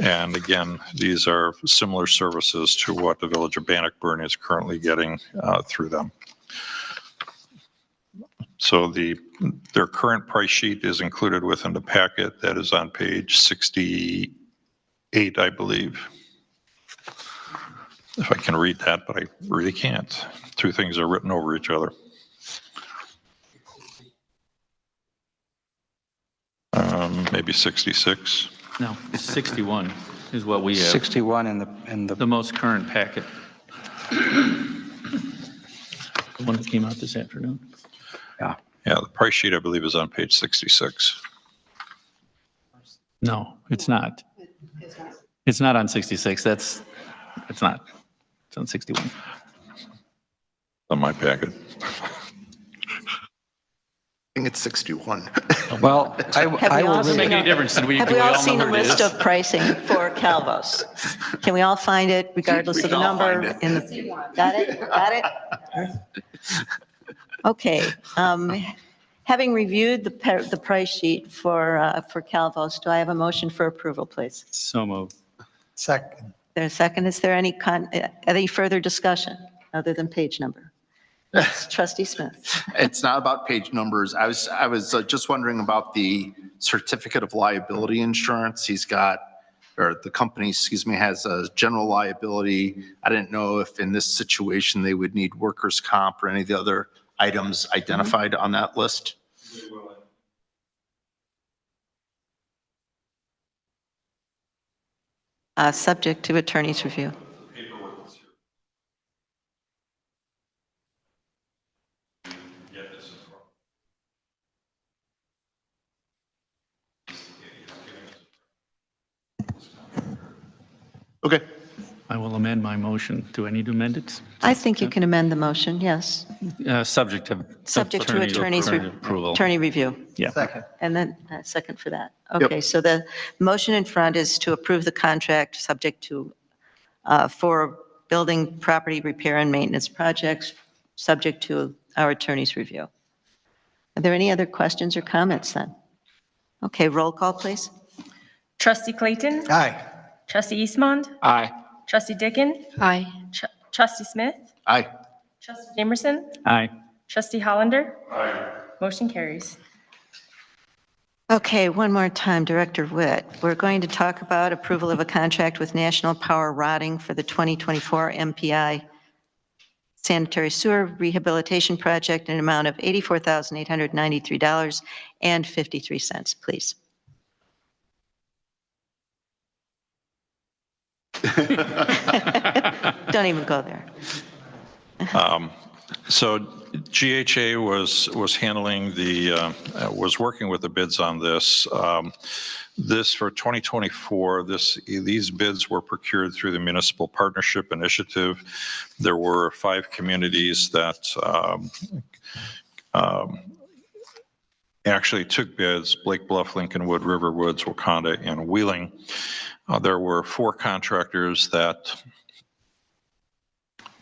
And again, these are similar services to what the village of Bannockburn is currently getting through them. So their current price sheet is included within the packet that is on page 68, I believe. If I can read that, but I really can't. Two things are written over each other. Maybe 66. No, 61 is what we have. 61 in the The most current packet. The one that came out this afternoon. Yeah, the price sheet, I believe, is on page 66. No, it's not. It's not on 66. It's not. It's on 61. On my packet. I think it's 61. Well, I Have we will all Doesn't make any difference. Do we Have we all know seen a what it list is? of pricing for Calvos? Can we all find it regardless We of the can all number? find it. In the Got it? Got it? Okay. Having reviewed the price sheet for Calvos, do I have a motion for approval, please? So moved. Second. There's a second. Is there any further discussion other than page number? Yes, Trustee Smith. It's not about page numbers. I was just wondering about the certificate of liability insurance. He's got, or the company, excuse me, has a general liability. I didn't know if in this situation they would need workers' comp or any of the other items identified on that list. Subject to attorney's review. Okay. I will amend my motion. Do I need to amend it? I think you can amend the motion, yes. Subject to. Subject to attorney's approval. attorney review. Yeah. Second. And then second for that. Okay, so the motion in front is to approve the contract subject to, for building property repair and maintenance projects, subject to our attorney's review. Are there any other questions or comments then? Okay, roll call, please. Trustee Clayton? Aye. Trustee Eastmond? Aye. Trustee Dickon? Aye. Trustee Smith? Aye. Trustee Jamerson? Aye. Trustee Hollander? Motion carries. Okay, one more time, Director Witt. We're going to talk about approval of a contract with National Power Rotting for the 2024 MPI sanitary sewer rehabilitation project in an amount of $84,893.53, please. Don't even go there. So GHA was handling was working with the bids on this. This for 2024, these bids were procured through the Municipal Partnership Initiative. There were 5 communities that actually took bids: Blake Bluff, Lincolnwood, River Woods, Wakanda, and Wheeling. There were 4 contractors that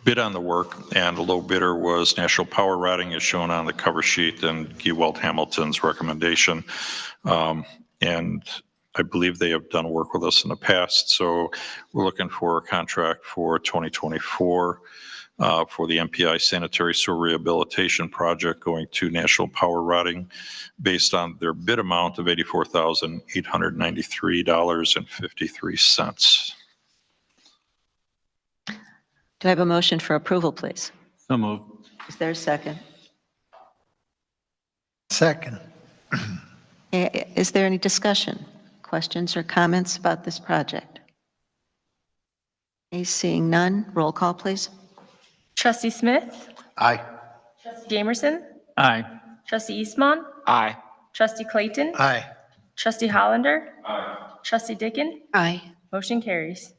bid on the work, and the low bidder was National Power Rotting, as shown on the cover sheet, and Geweld Hamilton's recommendation. And I believe they have done work with us in the past, so we're looking for a contract for 2024 for the MPI sanitary sewer rehabilitation project going to National Power Rotting based on their bid amount of $84,893.53. Do I have a motion for approval, please? So moved. Is there a second? Second. Is there any discussion, questions, or comments about this project? Okay, seeing none, roll call, please. Trustee Smith? Aye. Trustee Jamerson, Aye. Trustee Eastmon, Aye. Trustee Clayton, Aye. Trustee Hollander, Trustee Dickin, Aye. motion carries.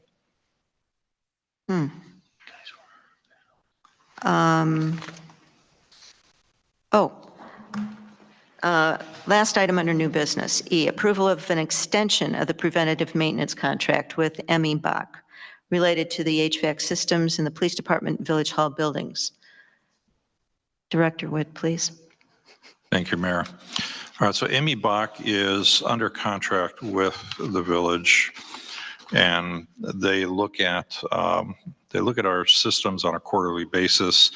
Last item under new business, E, approval of an extension of the preventative maintenance contract with Emmy Bach related to the HVAC systems in the Police Department and Village Hall buildings. Director Witt, please. Thank you, Mayor. All right, so Amy Bach is under contract with the village, and they look at our systems on a quarterly basis,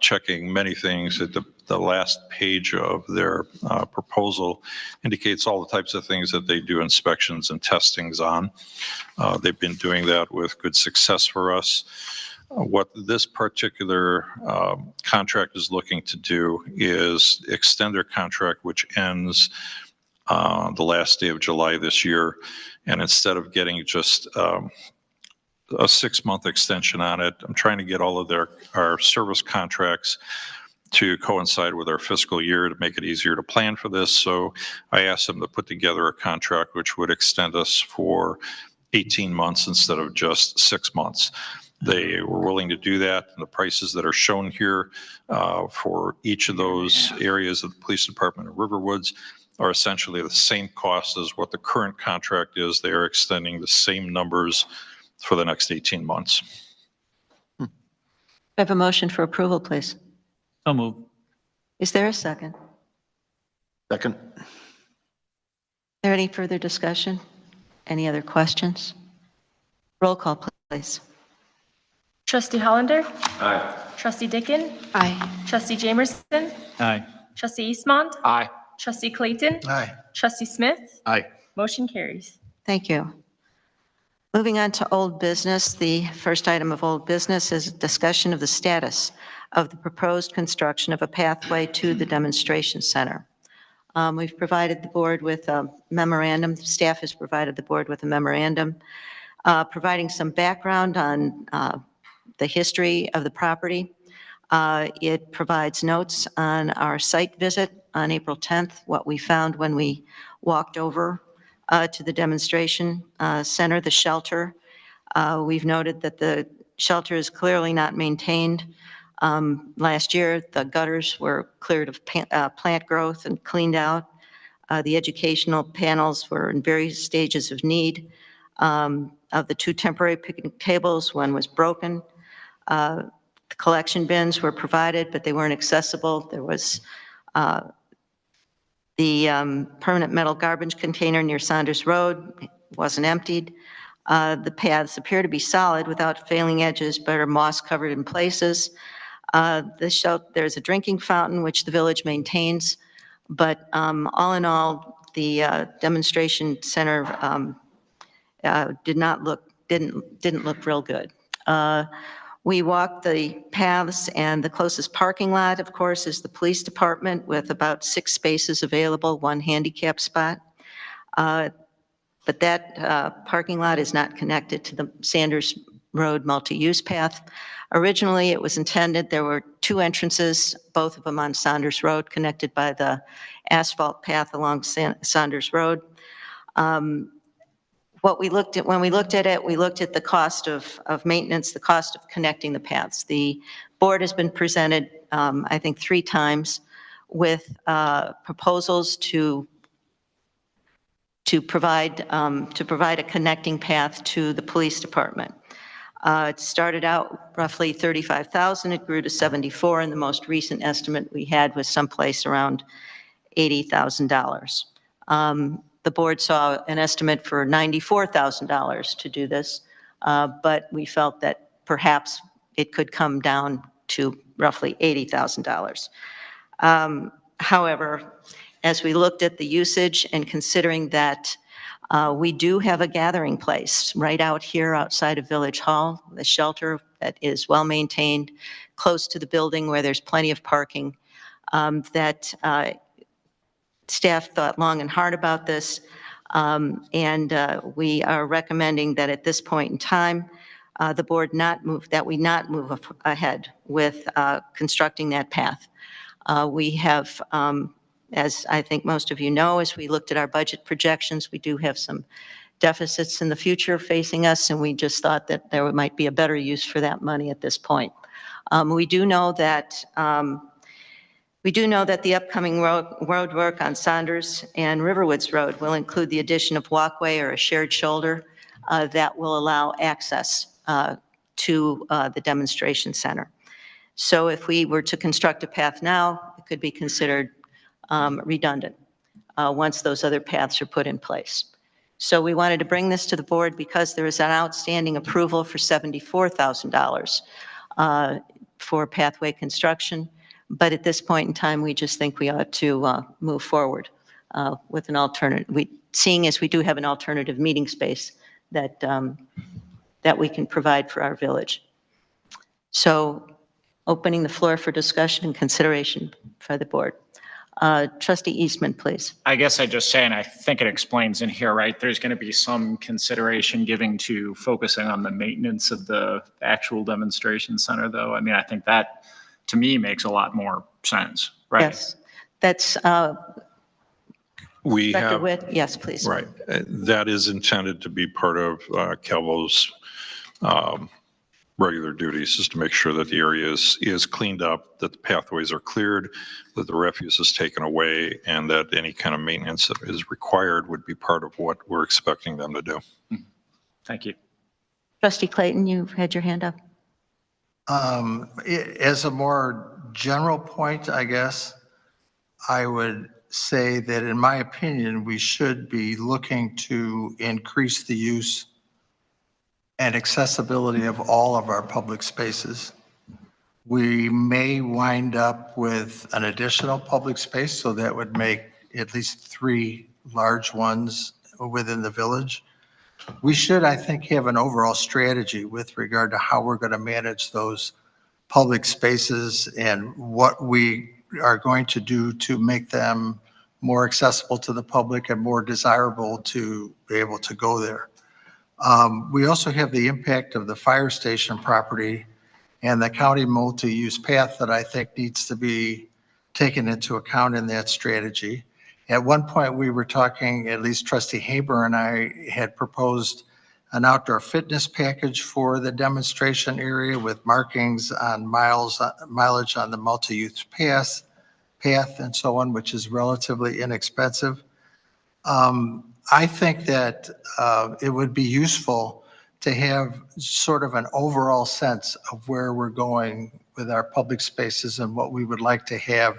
checking many things. At the last page of their proposal indicates all the types of things that they do inspections and testings on. They've been doing that with good success for us. What this particular contract is looking to do is extend their contract, which ends the last day of July this year. And instead of getting just a 6-month extension on it, I'm trying to get all of our service contracts to coincide with our fiscal year to make it easier to plan for this. So I asked them to put together a contract which would extend us for 18 months instead of just 6 months. They were willing to do that. And the prices that are shown here for each of those areas of the police department of Riverwoods are essentially the same cost as what the current contract is. They are extending the same numbers for the next 18 months. I have a motion for approval, please. So moved. Is there a second? Second. Is there any further discussion? Any other questions? Roll call, please. Trustee Hollander, Aye. Trustee Dickin, Aye. Trustee Jamerson, Aye. Trustee Eastmont, Aye. Trustee Clayton, Aye. Trustee Smith, Aye. motion carries. Thank you. Moving on to old business, the first item of old business is a discussion of the status of the proposed construction of a pathway to the demonstration center. We've provided the board with a memorandum, staff has provided the board with a memorandum providing some background on the history of the property. It provides notes on our site visit on April 10th, what we found when we walked over to the demonstration center, the shelter. We've noted that the shelter is clearly not maintained. Last year, the gutters were cleared of plant growth and cleaned out. The educational panels were in various stages of need. Of the 2 temporary picnic tables, one was broken. The collection bins were provided, but they weren't accessible. There was the permanent metal garbage container near Saunders Road wasn't emptied. The paths appear to be solid without failing edges, but are moss covered in places. There's a drinking fountain, which the village maintains, but all in all, the demonstration center didn't look real good. We walked the paths, and the closest parking lot, of course, is the police department with about 6 spaces available, 1 handicap spot. But that parking lot is not connected to the Sanders Road multi-use path. Originally, it was intended, there were 2 entrances, both of them on Saunders Road, connected by the asphalt path along Saunders Road. What we looked at, when we looked at it, we looked at the cost of maintenance, the cost of connecting the paths. The board has been presented, I think, 3 times with proposals to provide a connecting path to the police department. It started out roughly $35,000. It grew to $74,000, and the most recent estimate we had was someplace around $80,000. The board saw an estimate for $94,000 to do this, but we felt that perhaps it could come down to roughly $80,000. However, as we looked at the usage and considering that we do have a gathering place right out here outside of Village Hall, the shelter that is well maintained, close to the building where there's plenty of parking, that staff thought long and hard about this, and we are recommending that at this point in time, the board not move, that we not move ahead with constructing that path. We have, as I think most of you know, as we looked at our budget projections, we do have some deficits in the future facing us, and we just thought that there might be a better use for that money at this point. We do know that the upcoming road work on Saunders and Riverwoods Road will include the addition of walkway or a shared shoulder that will allow access to the demonstration center. So if we were to construct a path now, it could be considered redundant once those other paths are put in place. So we wanted to bring this to the board because there is an outstanding approval for $74,000 for pathway construction. But at this point in time, we just think we ought to move forward with an alternative. Seeing as we do have an alternative meeting space that, that we can provide for our village. So opening the floor for discussion and consideration for the board. Trustee Eastman, please. I guess I just say, and I think it explains in here, right? There's going to be some consideration giving to focusing on the maintenance of the actual demonstration center, though. I mean, I think that, to me, makes a lot more sense, right? Yes, that's, We Dr. have, Witt, yes, please. right, that is intended to be part of Calvo's regular duties, is to make sure that the area is cleaned up, that the pathways are cleared, that the refuse is taken away, and that any kind of maintenance that is required would be part of what we're expecting them to do. Thank you. Trustee Clayton, you've had your hand up. As a more general point, I guess, I would say that in my opinion, we should be looking to increase the use and accessibility of all of our public spaces. We may wind up with an additional public space, so that would make at least 3 large ones within the village. We should, I think, have an overall strategy with regard to how we're going to manage those public spaces and what we are going to do to make them more accessible to the public and more desirable to be able to go there. We also have the impact of the fire station property and the county multi-use path that I think needs to be taken into account in that strategy. At one point, we were talking, at least Trustee Haber and I had proposed an outdoor fitness package for the demonstration area with markings on mileage on the multi-use path and so on, which is relatively inexpensive. I think that it would be useful to have sort of an overall sense of where we're going with our public spaces and what we would like to have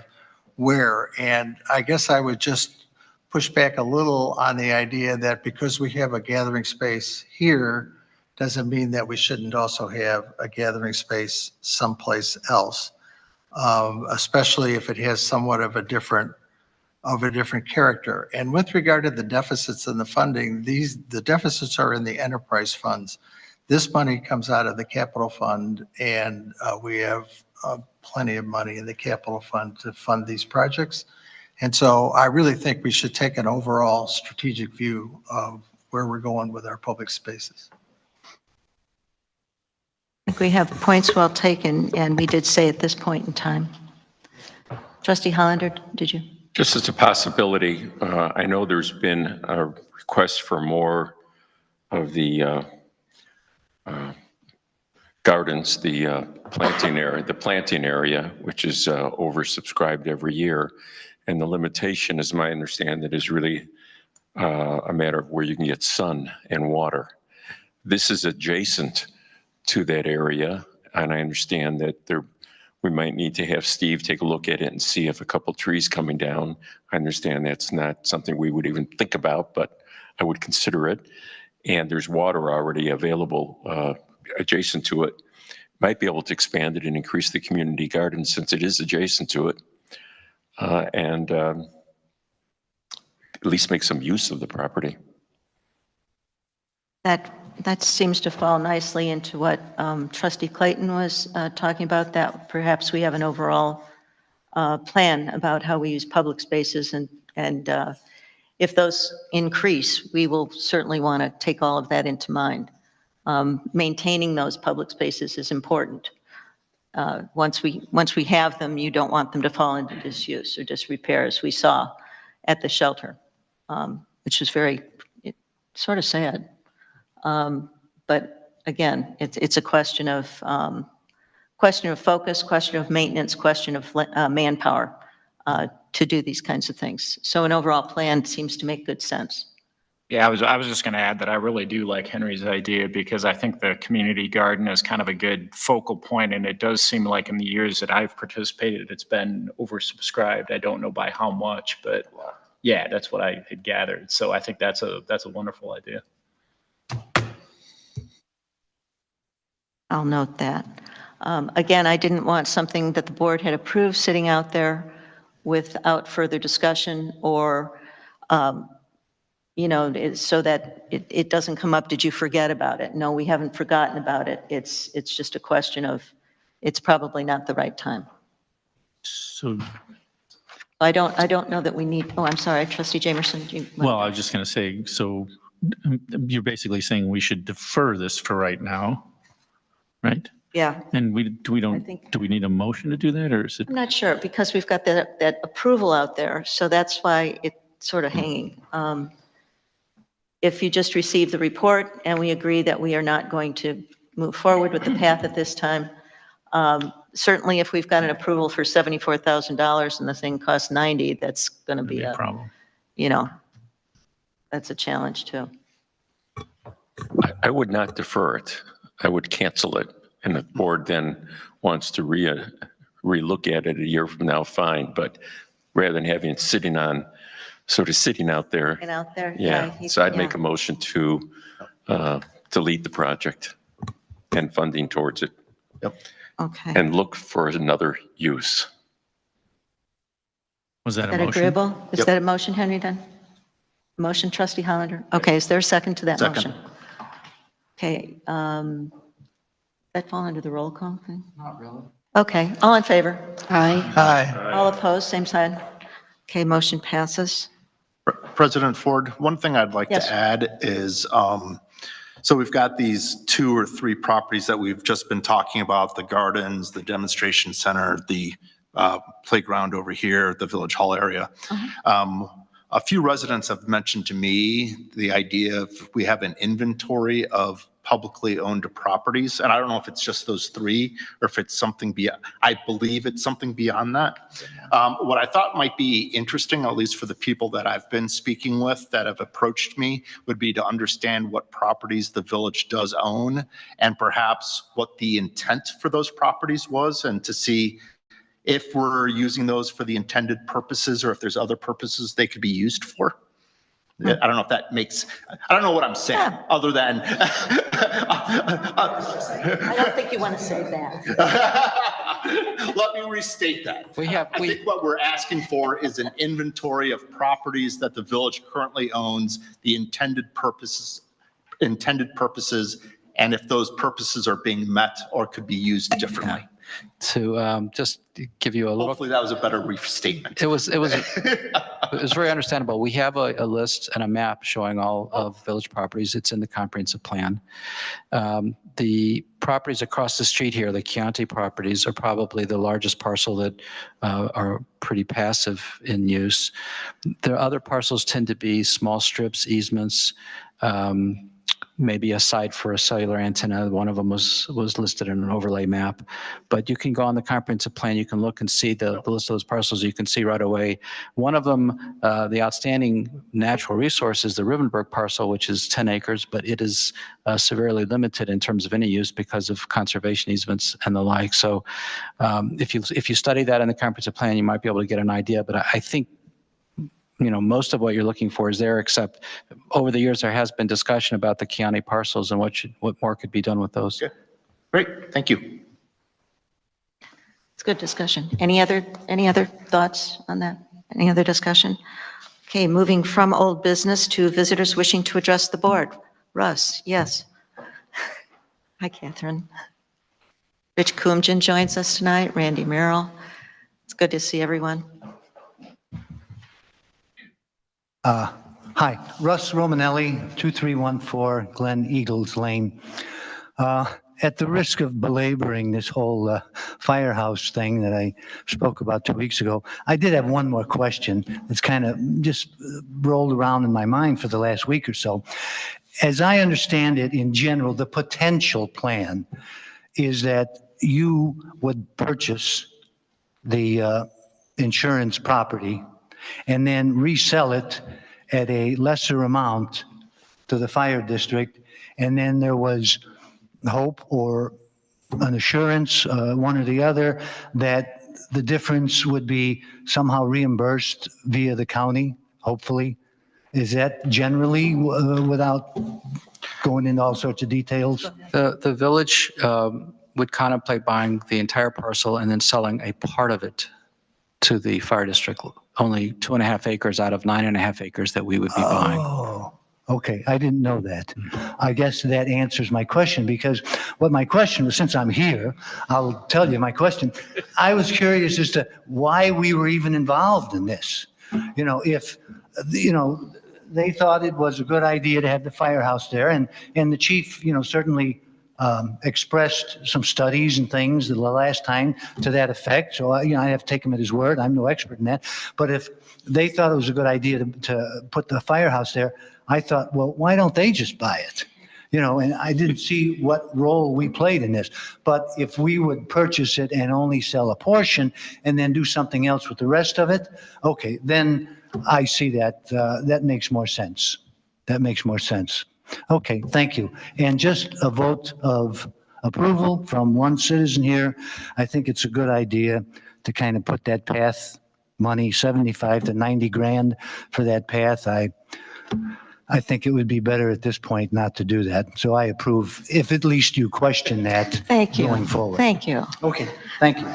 where. And I guess I would just push back a little on the idea that because we have a gathering space here, doesn't mean that we shouldn't also have a gathering space someplace else, especially if it has somewhat of a different character. And with regard to the deficits in the funding, the deficits are in the enterprise funds. This money comes out of the capital fund, and we have plenty of money in the capital fund to fund these projects. And so I really think we should take an overall strategic view of where we're going with our public spaces. I think we have points well taken, and we did say at this point in time. Trustee Hollander, did you? Just as a possibility, I know there's been a request for more of the gardens, the planting area, which is oversubscribed every year. And the limitation, as my understanding, is really a matter of where you can get sun and water. This is adjacent to that area, and I understand that we might need to have Steve take a look at it and see if a couple trees coming down. I understand that's not something we would even think about, but I would consider it. And there's water already available adjacent to it. Might be able to expand it and increase the community garden since it is adjacent to it. And at least make some use of the property. That seems to fall nicely into what Trustee Clayton was talking about, that perhaps we have an overall plan about how we use public spaces, and if those increase, we will certainly want to take all of that into mind. Maintaining those public spaces is important. Once we have them, you don't want them to fall into disuse or disrepair, as we saw at the shelter, which was sort of sad. But again, it's a question of focus, question of maintenance, question of manpower to do these kinds of things. So an overall plan seems to make good sense. Yeah, I was just going to add that I really do like Henry's idea because I think the community garden is kind of a good focal point, and it does seem like in the years that I've participated, it's been oversubscribed. I don't know by how much, but yeah, that's what I had gathered. So I think that's a wonderful idea. I'll note that. Again, I didn't want something that the board had approved sitting out there without further discussion or so that it doesn't come up, did you forget about it? No, we haven't forgotten about it. It's just a question of, it's probably not the right time. So, I don't know that we need, I'm sorry, Trustee Jamerson. well, I was just going to say, so you're basically saying we should defer this for right now, right? Yeah, And do we need a motion to do that, or is it? I'm not sure, because we've got that approval out there, so that's why it's sort of hanging. If you just receive the report and we agree that we are not going to move forward with the path at this time, certainly if we've got an approval for $74,000 and the thing costs 90, that's going to be a problem. That's a challenge too. I would not defer it. I would cancel it. And if the board then wants to re-look at it a year from now, fine. But rather than having it sitting out there. And out there. Yeah, so I'd make a motion to delete the project and funding towards it. Yep. Okay. And look for another use. Was that Is a that motion? agreeable? Is that a motion, Henry, then? Motion, Trustee Hollander? Okay, is there a second to that Second. motion? Okay, that fall under the roll call thing? Not really. Okay, all in favor? Aye. Aye. All opposed, same side? Okay, motion passes. President Ford, one thing I'd like Yes. to add is, so we've got these 2 or 3 properties that we've just been talking about, the gardens, the demonstration center, the playground over here, the Village Hall area. A few residents have mentioned to me the idea of we have an inventory of publicly owned properties. And I don't know if it's just those 3 or if it's something beyond, I believe it's something beyond that. What I thought might be interesting, at least for the people that I've been speaking with that have approached me, would be to understand what properties the village does own and perhaps what the intent for those properties was, and to see if we're using those for the intended purposes or if there's other purposes they could be used for. I don't know if that makes, I don't know what I'm saying, other than. I don't think you want to say that. Let me restate that. I think what we're asking for is an inventory of properties that the village currently owns, the intended purposes, and if those purposes are being met or could be used differently. To just give you a little. Hopefully that was a better restatement. It was very understandable. We have a list and a map showing all of village properties. It's in the comprehensive plan. The properties across the street here, the Chianti properties, are probably the largest parcel that are pretty passive in use. The other parcels tend to be small strips, easements, maybe a site for a cellular antenna. One of them was listed in an overlay map. But you can go on the comprehensive plan, you can look and see the list of those parcels. You can see right away. One of them, the outstanding natural resource, is the Rivenberg parcel, which is 10 acres, but it is severely limited in terms of any use because of conservation easements and the like. So if you study that in the comprehensive plan, you might be able to get an idea. But I think most of what you're looking for is there, except over the years, there has been discussion about the Chianti parcels and what more could be done with those. Okay. Great, thank you. It's good discussion. Any other thoughts on that? Any other discussion? Okay, moving from old business to visitors wishing to address the board. Russ, yes. Hi, Catherine. Rich Kumjian joins us tonight, Randy Merrill. It's good to see everyone. Hi, Russ Romanelli, 2314 Glen Eagles Lane. At the risk of belaboring this whole firehouse thing that I spoke about 2 weeks ago, I did have one more question that's kind of just rolled around in my mind for the last week or so. As I understand it, in general, the potential plan is that you would purchase the insurance property and then resell it at a lesser amount to the fire district, and then there was hope or an assurance, one or the other, that the difference would be somehow reimbursed via the county, hopefully. Is that generally, without going into all sorts of details? The village would contemplate buying the entire parcel and then selling a part of it to the fire district, only 2.5 acres out of 9.5 acres that we would be buying. Oh, okay. I didn't know that. I guess that answers my question, because what my question was, since I'm here, I'll tell you my question. I was curious as to why we were even involved in this. You know, if, you know, they thought it was a good idea to have the firehouse there, and the chief, you know, certainly expressed some studies and things the last time to that effect. So, you know, I have to take him at his word. I'm no expert in that. But if they thought it was a good idea to put the firehouse there, I thought, well, why don't they just buy it? You know, and I didn't see what role we played in this. But if we would purchase it and only sell a portion and then do something else with the rest of it, okay, then I see that. That makes more sense. That makes more sense. Okay, thank you. And just a vote of approval from one citizen here. I think it's a good idea to kind of put that path money, 75 to 90 grand for that path. I think it would be better at this point not to do that. So I approve, if at least you question that. Thank you. Going forward. Thank you. Okay, thank you.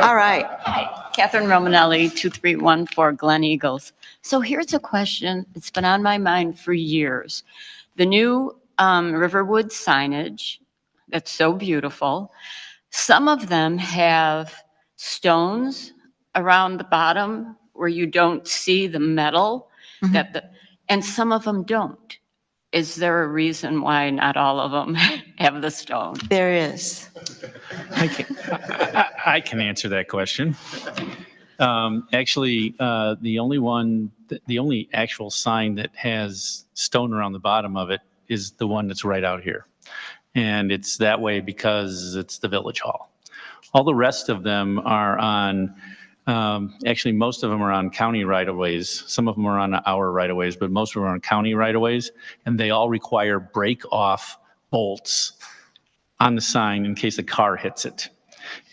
All right. Hi, Catherine Romanelli, 2314 Glen Eagles. So here's a question that's been on my mind for years. The new Riverwood signage, that's so beautiful. Some of them have stones around the bottom where you don't see the metal, and some of them don't. Is there a reason why not all of them have the stone? There is. I can answer that question. Actually, the only actual sign that has stone around the bottom of it is the one that's right out here. And it's that way because it's the village hall. All the rest of them are on, actually most of them are on county right-of-ways. Some of them are on our right-of-ways, but most of them are on county right-of-ways. And they all require break-off bolts on the sign in case a car hits it.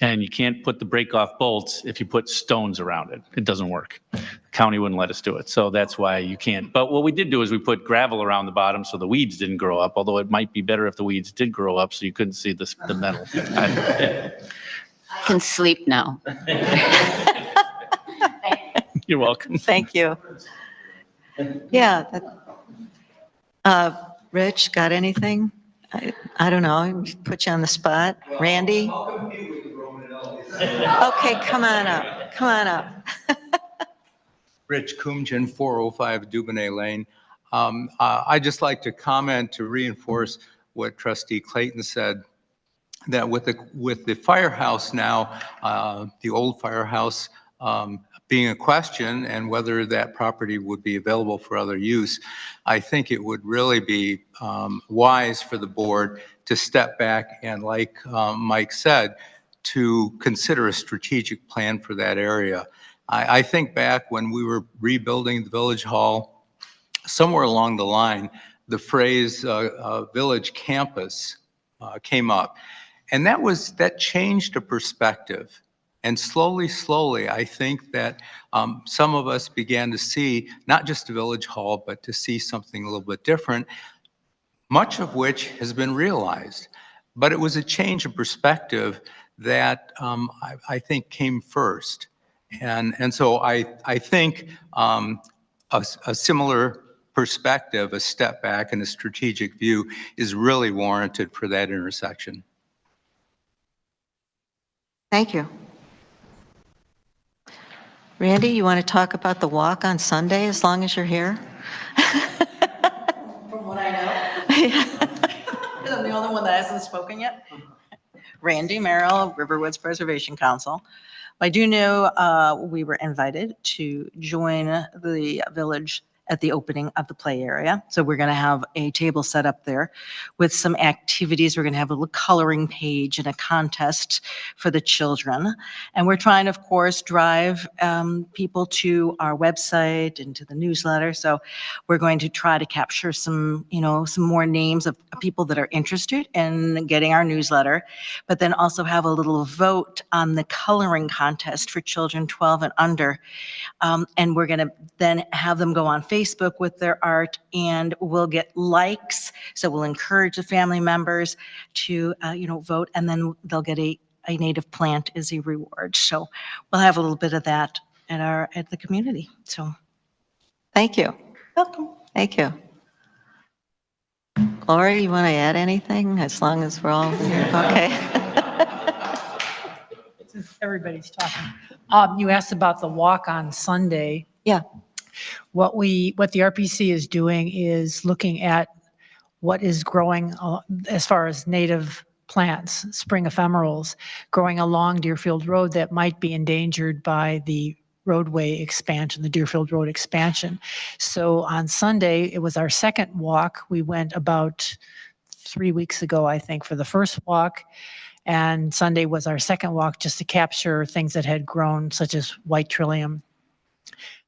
And you can't put the break-off bolts if you put stones around it. It doesn't work. The county wouldn't let us do it. So that's why you can't. But what we did do is we put gravel around the bottom so the weeds didn't grow up, although it might be better if the weeds did grow up so you couldn't see the metal. I can sleep now. You're welcome. Thank you. Yeah. Rich, got anything? I don't know. Put you on the spot. Randy? Okay, come on up. Come on up. Rich Kumjian, 405 Dubonnet Lane. I'd just like to comment to reinforce what Trustee Clayton said, that with the firehouse now, the old firehouse being a question and whether that property would be available for other use, I think it would really be wise for the board to step back and, like Mike said, to consider a strategic plan for that area. I think back when we were rebuilding the Village Hall, somewhere along the line, the phrase village campus came up. And that changed a perspective. And slowly, I think that some of us began to see not just the Village Hall, but to see something a little bit different, much of which has been realized. But it was a change of perspective that I think came first. And so I think a similar perspective, a step back and a strategic view is really warranted for that intersection. Thank you. Randy, you want to talk about the walk on Sunday as long as you're here? From what I know. I'm the only one that hasn't spoken yet. Randy Merrill, Riverwoods Preservation Council. I do know we were invited to join the village at the opening of the play area. So we're going to have a table set up there with some activities. We're going to have a little coloring page and a contest for the children. And we're trying, of course, drive people to our website and to the newsletter. So we're going to try to capture some, some more names of people that are interested in getting our newsletter, but then also have a little vote on the coloring contest for children 12 and under. And we're going to then have them go on Facebook with their art, and we'll get likes. So we'll encourage the family members to, vote, and then they'll get a native plant as a reward. So we'll have a little bit of that at the community. So Thank you. welcome. Thank you. Gloria, you want to add anything as long as we're all here? Okay. Since everybody's talking. You asked about the walk on Sunday. Yeah. What the RPC is doing is looking at what is growing as far as native plants, spring ephemerals, growing along Deerfield Road that might be endangered by the roadway expansion, the Deerfield Road expansion. So on Sunday, it was our second walk. We went about 3 weeks ago, I think, for the first walk. And Sunday was our second walk just to capture things that had grown, such as white trillium,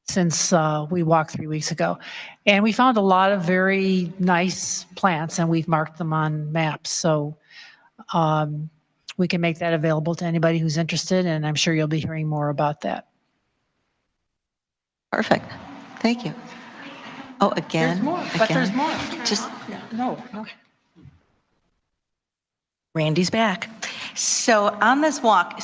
since we walked 3 weeks ago. And we found a lot of very nice plants, and we've marked them on maps. So we can make that available to anybody who's interested, and I'm sure you'll be hearing more about that. Perfect. Thank you. Oh, again? There's more, but Again? there's more. Just, No. Randy's back. So on this walk,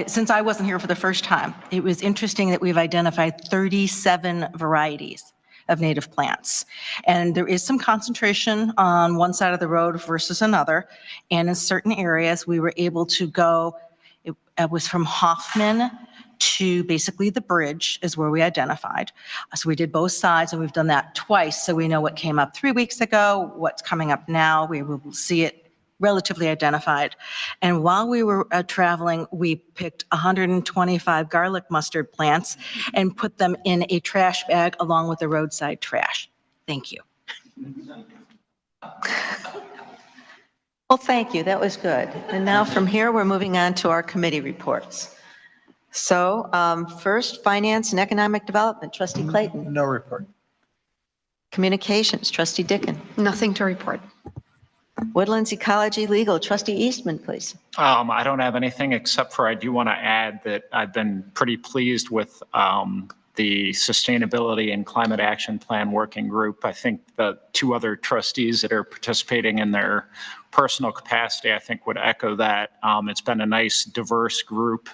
since I wasn't here for the first time, it was interesting that we've identified 37 varieties of native plants. And there is some concentration on one side of the road versus another. And in certain areas, we were able to go, it was from Hoffman to basically the bridge is where we identified. So we did both sides, and we've done that twice. So we know what came up 3 weeks ago, what's coming up now. We will see it relatively identified. And while we were traveling, we picked 125 garlic mustard plants and put them in a trash bag along with the roadside trash. Thank you. well, thank you. That was good. And now from here, we're moving on to our committee reports. So first, Finance and Economic Development, Trustee Clayton. No report. Communications, Trustee Dicken. Nothing to report. Woodlands Ecology Legal, Trustee Eastman, please. I don't have anything except for I do want to add that I've been pretty pleased with the Sustainability and Climate Action Plan Working Group. I think the two other trustees that are participating in their personal capacity, I think would echo that. It's been a nice, diverse group.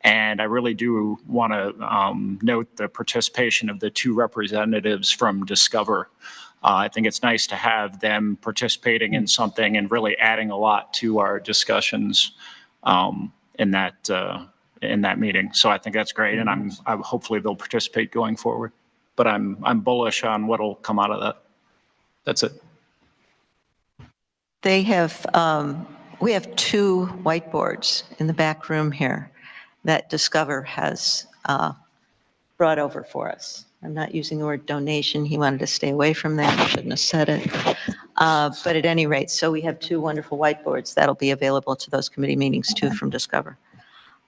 And I really do want to note the participation of the two representatives from Discover. I think it's nice to have them participating in something and really adding a lot to our discussions in that meeting. So I think that's great, and I'm hopefully they'll participate going forward. But I'm bullish on what'll come out of that. That's it. They have, we have 2 whiteboards in the back room here that Discover has brought over for us. I'm not using the word donation. He wanted to stay away from that. I shouldn't have said it. But at any rate, so we have 2 wonderful whiteboards that'll be available to those committee meetings too from Discover.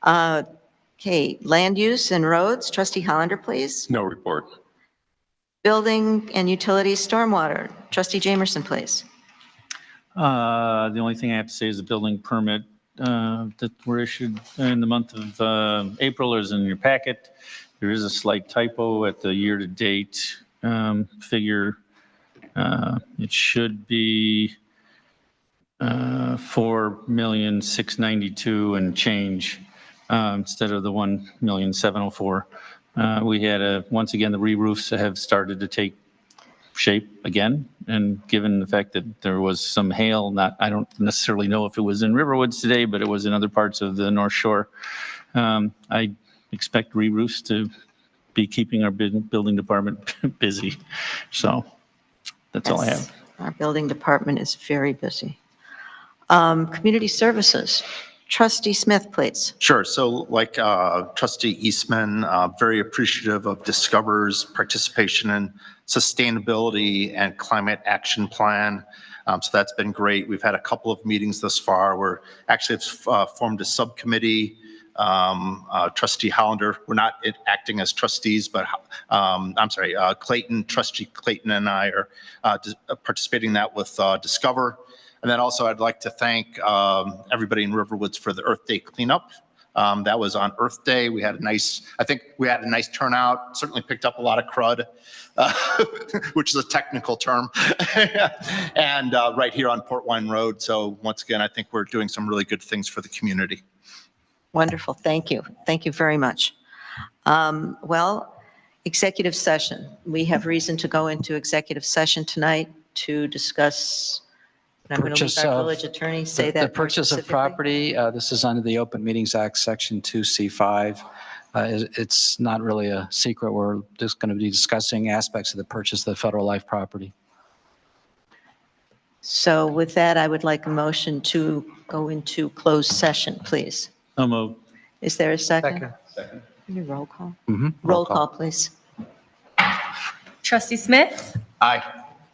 Okay, Land Use and Roads, Trustee Hollander, please. No report. Building and Utilities, Stormwater, Trustee Jamerson, please. The only thing I have to say is the building permit that were issued in the month of April is in your packet. There is a slight typo at the year-to-date figure. It should be 4,692,000 and change instead of the 1,704,000. We had once again, the re-roofs have started to take shape again. And given the fact that there was some hail, I don't necessarily know if it was in Riverwoods today, but it was in other parts of the North Shore. I expect re-roofs to be keeping our building department busy. So that's all I Yes, have. our building department is very busy. Community services, trustee Smith, please. Sure. So like Trustee Eastman, very appreciative of Discover's participation in sustainability and climate action plan. So that's been great. We've had a couple of meetings thus far. We're actually formed a subcommittee. Trustee Hollander, we're not acting as trustees, but I'm sorry, Trustee Clayton and I are participating in that with Discover. And then also I'd like to thank everybody in Riverwoods for the Earth Day cleanup. That was on Earth Day. I think we had a nice turnout, certainly picked up a lot of crud, which is a technical term, and right here on Port Wine Road. So once again, I think we're doing some really good things for the community. Wonderful. Thank you. Thank you very much. Well, executive session. We have reason to go into executive session tonight to discuss, and I'm going to Purchase leave our of- village attorney say that The more purchase of specifically. property, this is under the Open Meetings Act, Section 2C5. It's not really a secret. We're just going to be discussing aspects of the purchase of the Federal Life property. So with that, I would like a motion to go into closed session, please. So moved. Is there a second? Second. Can you roll call? Mhm. Roll call, please. Trustee Smith? Aye.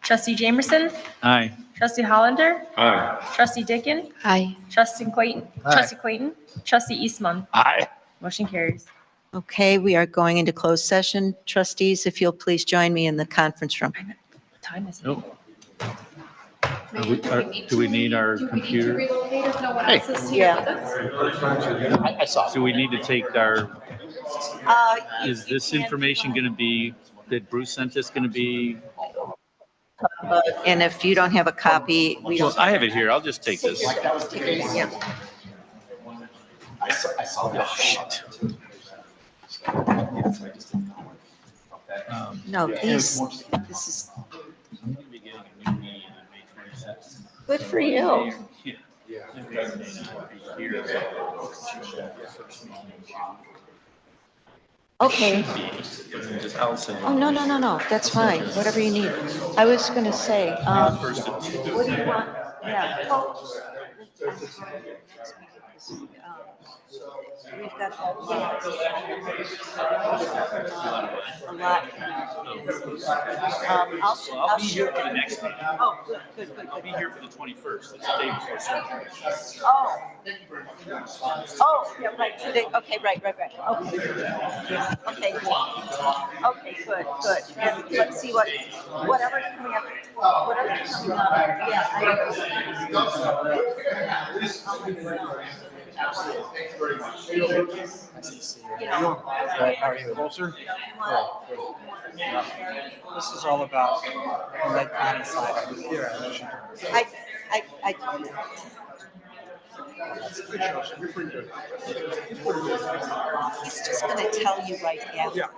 Trustee Jamerson? Aye. Trustee Hollander? Aye. Trustee Dickon? Aye. Trustee Clayton? Aye. Trustee Clayton? Trustee Eastman? Aye. Motion carries. Okay, we are going into closed session. Trustees, if you'll please join me in the conference room. What time is it? Nope. Do we need our computer? Yeah. I saw. Do we need to take our, is this information going to be, that Bruce sent us going to be? And if you don't have a copy, we Well, don't. I have it here. I'll just take this. Yeah. I saw. Oh, shit. No, this is good for you. Okay. Oh, no, that's fine, whatever you need. I was going to say, what do you want? Yeah. Well, we've got a lot. I'll be here for the next meeting. Oh, good. I'll be here for the 21st. It's the day before surgery. Oh, yeah, right, today, okay, right. Okay. Okay, good. And let's see whatever's coming up, yeah. How are you? Closer? This is all about the Red County side. I told you. He's just going to tell you right after.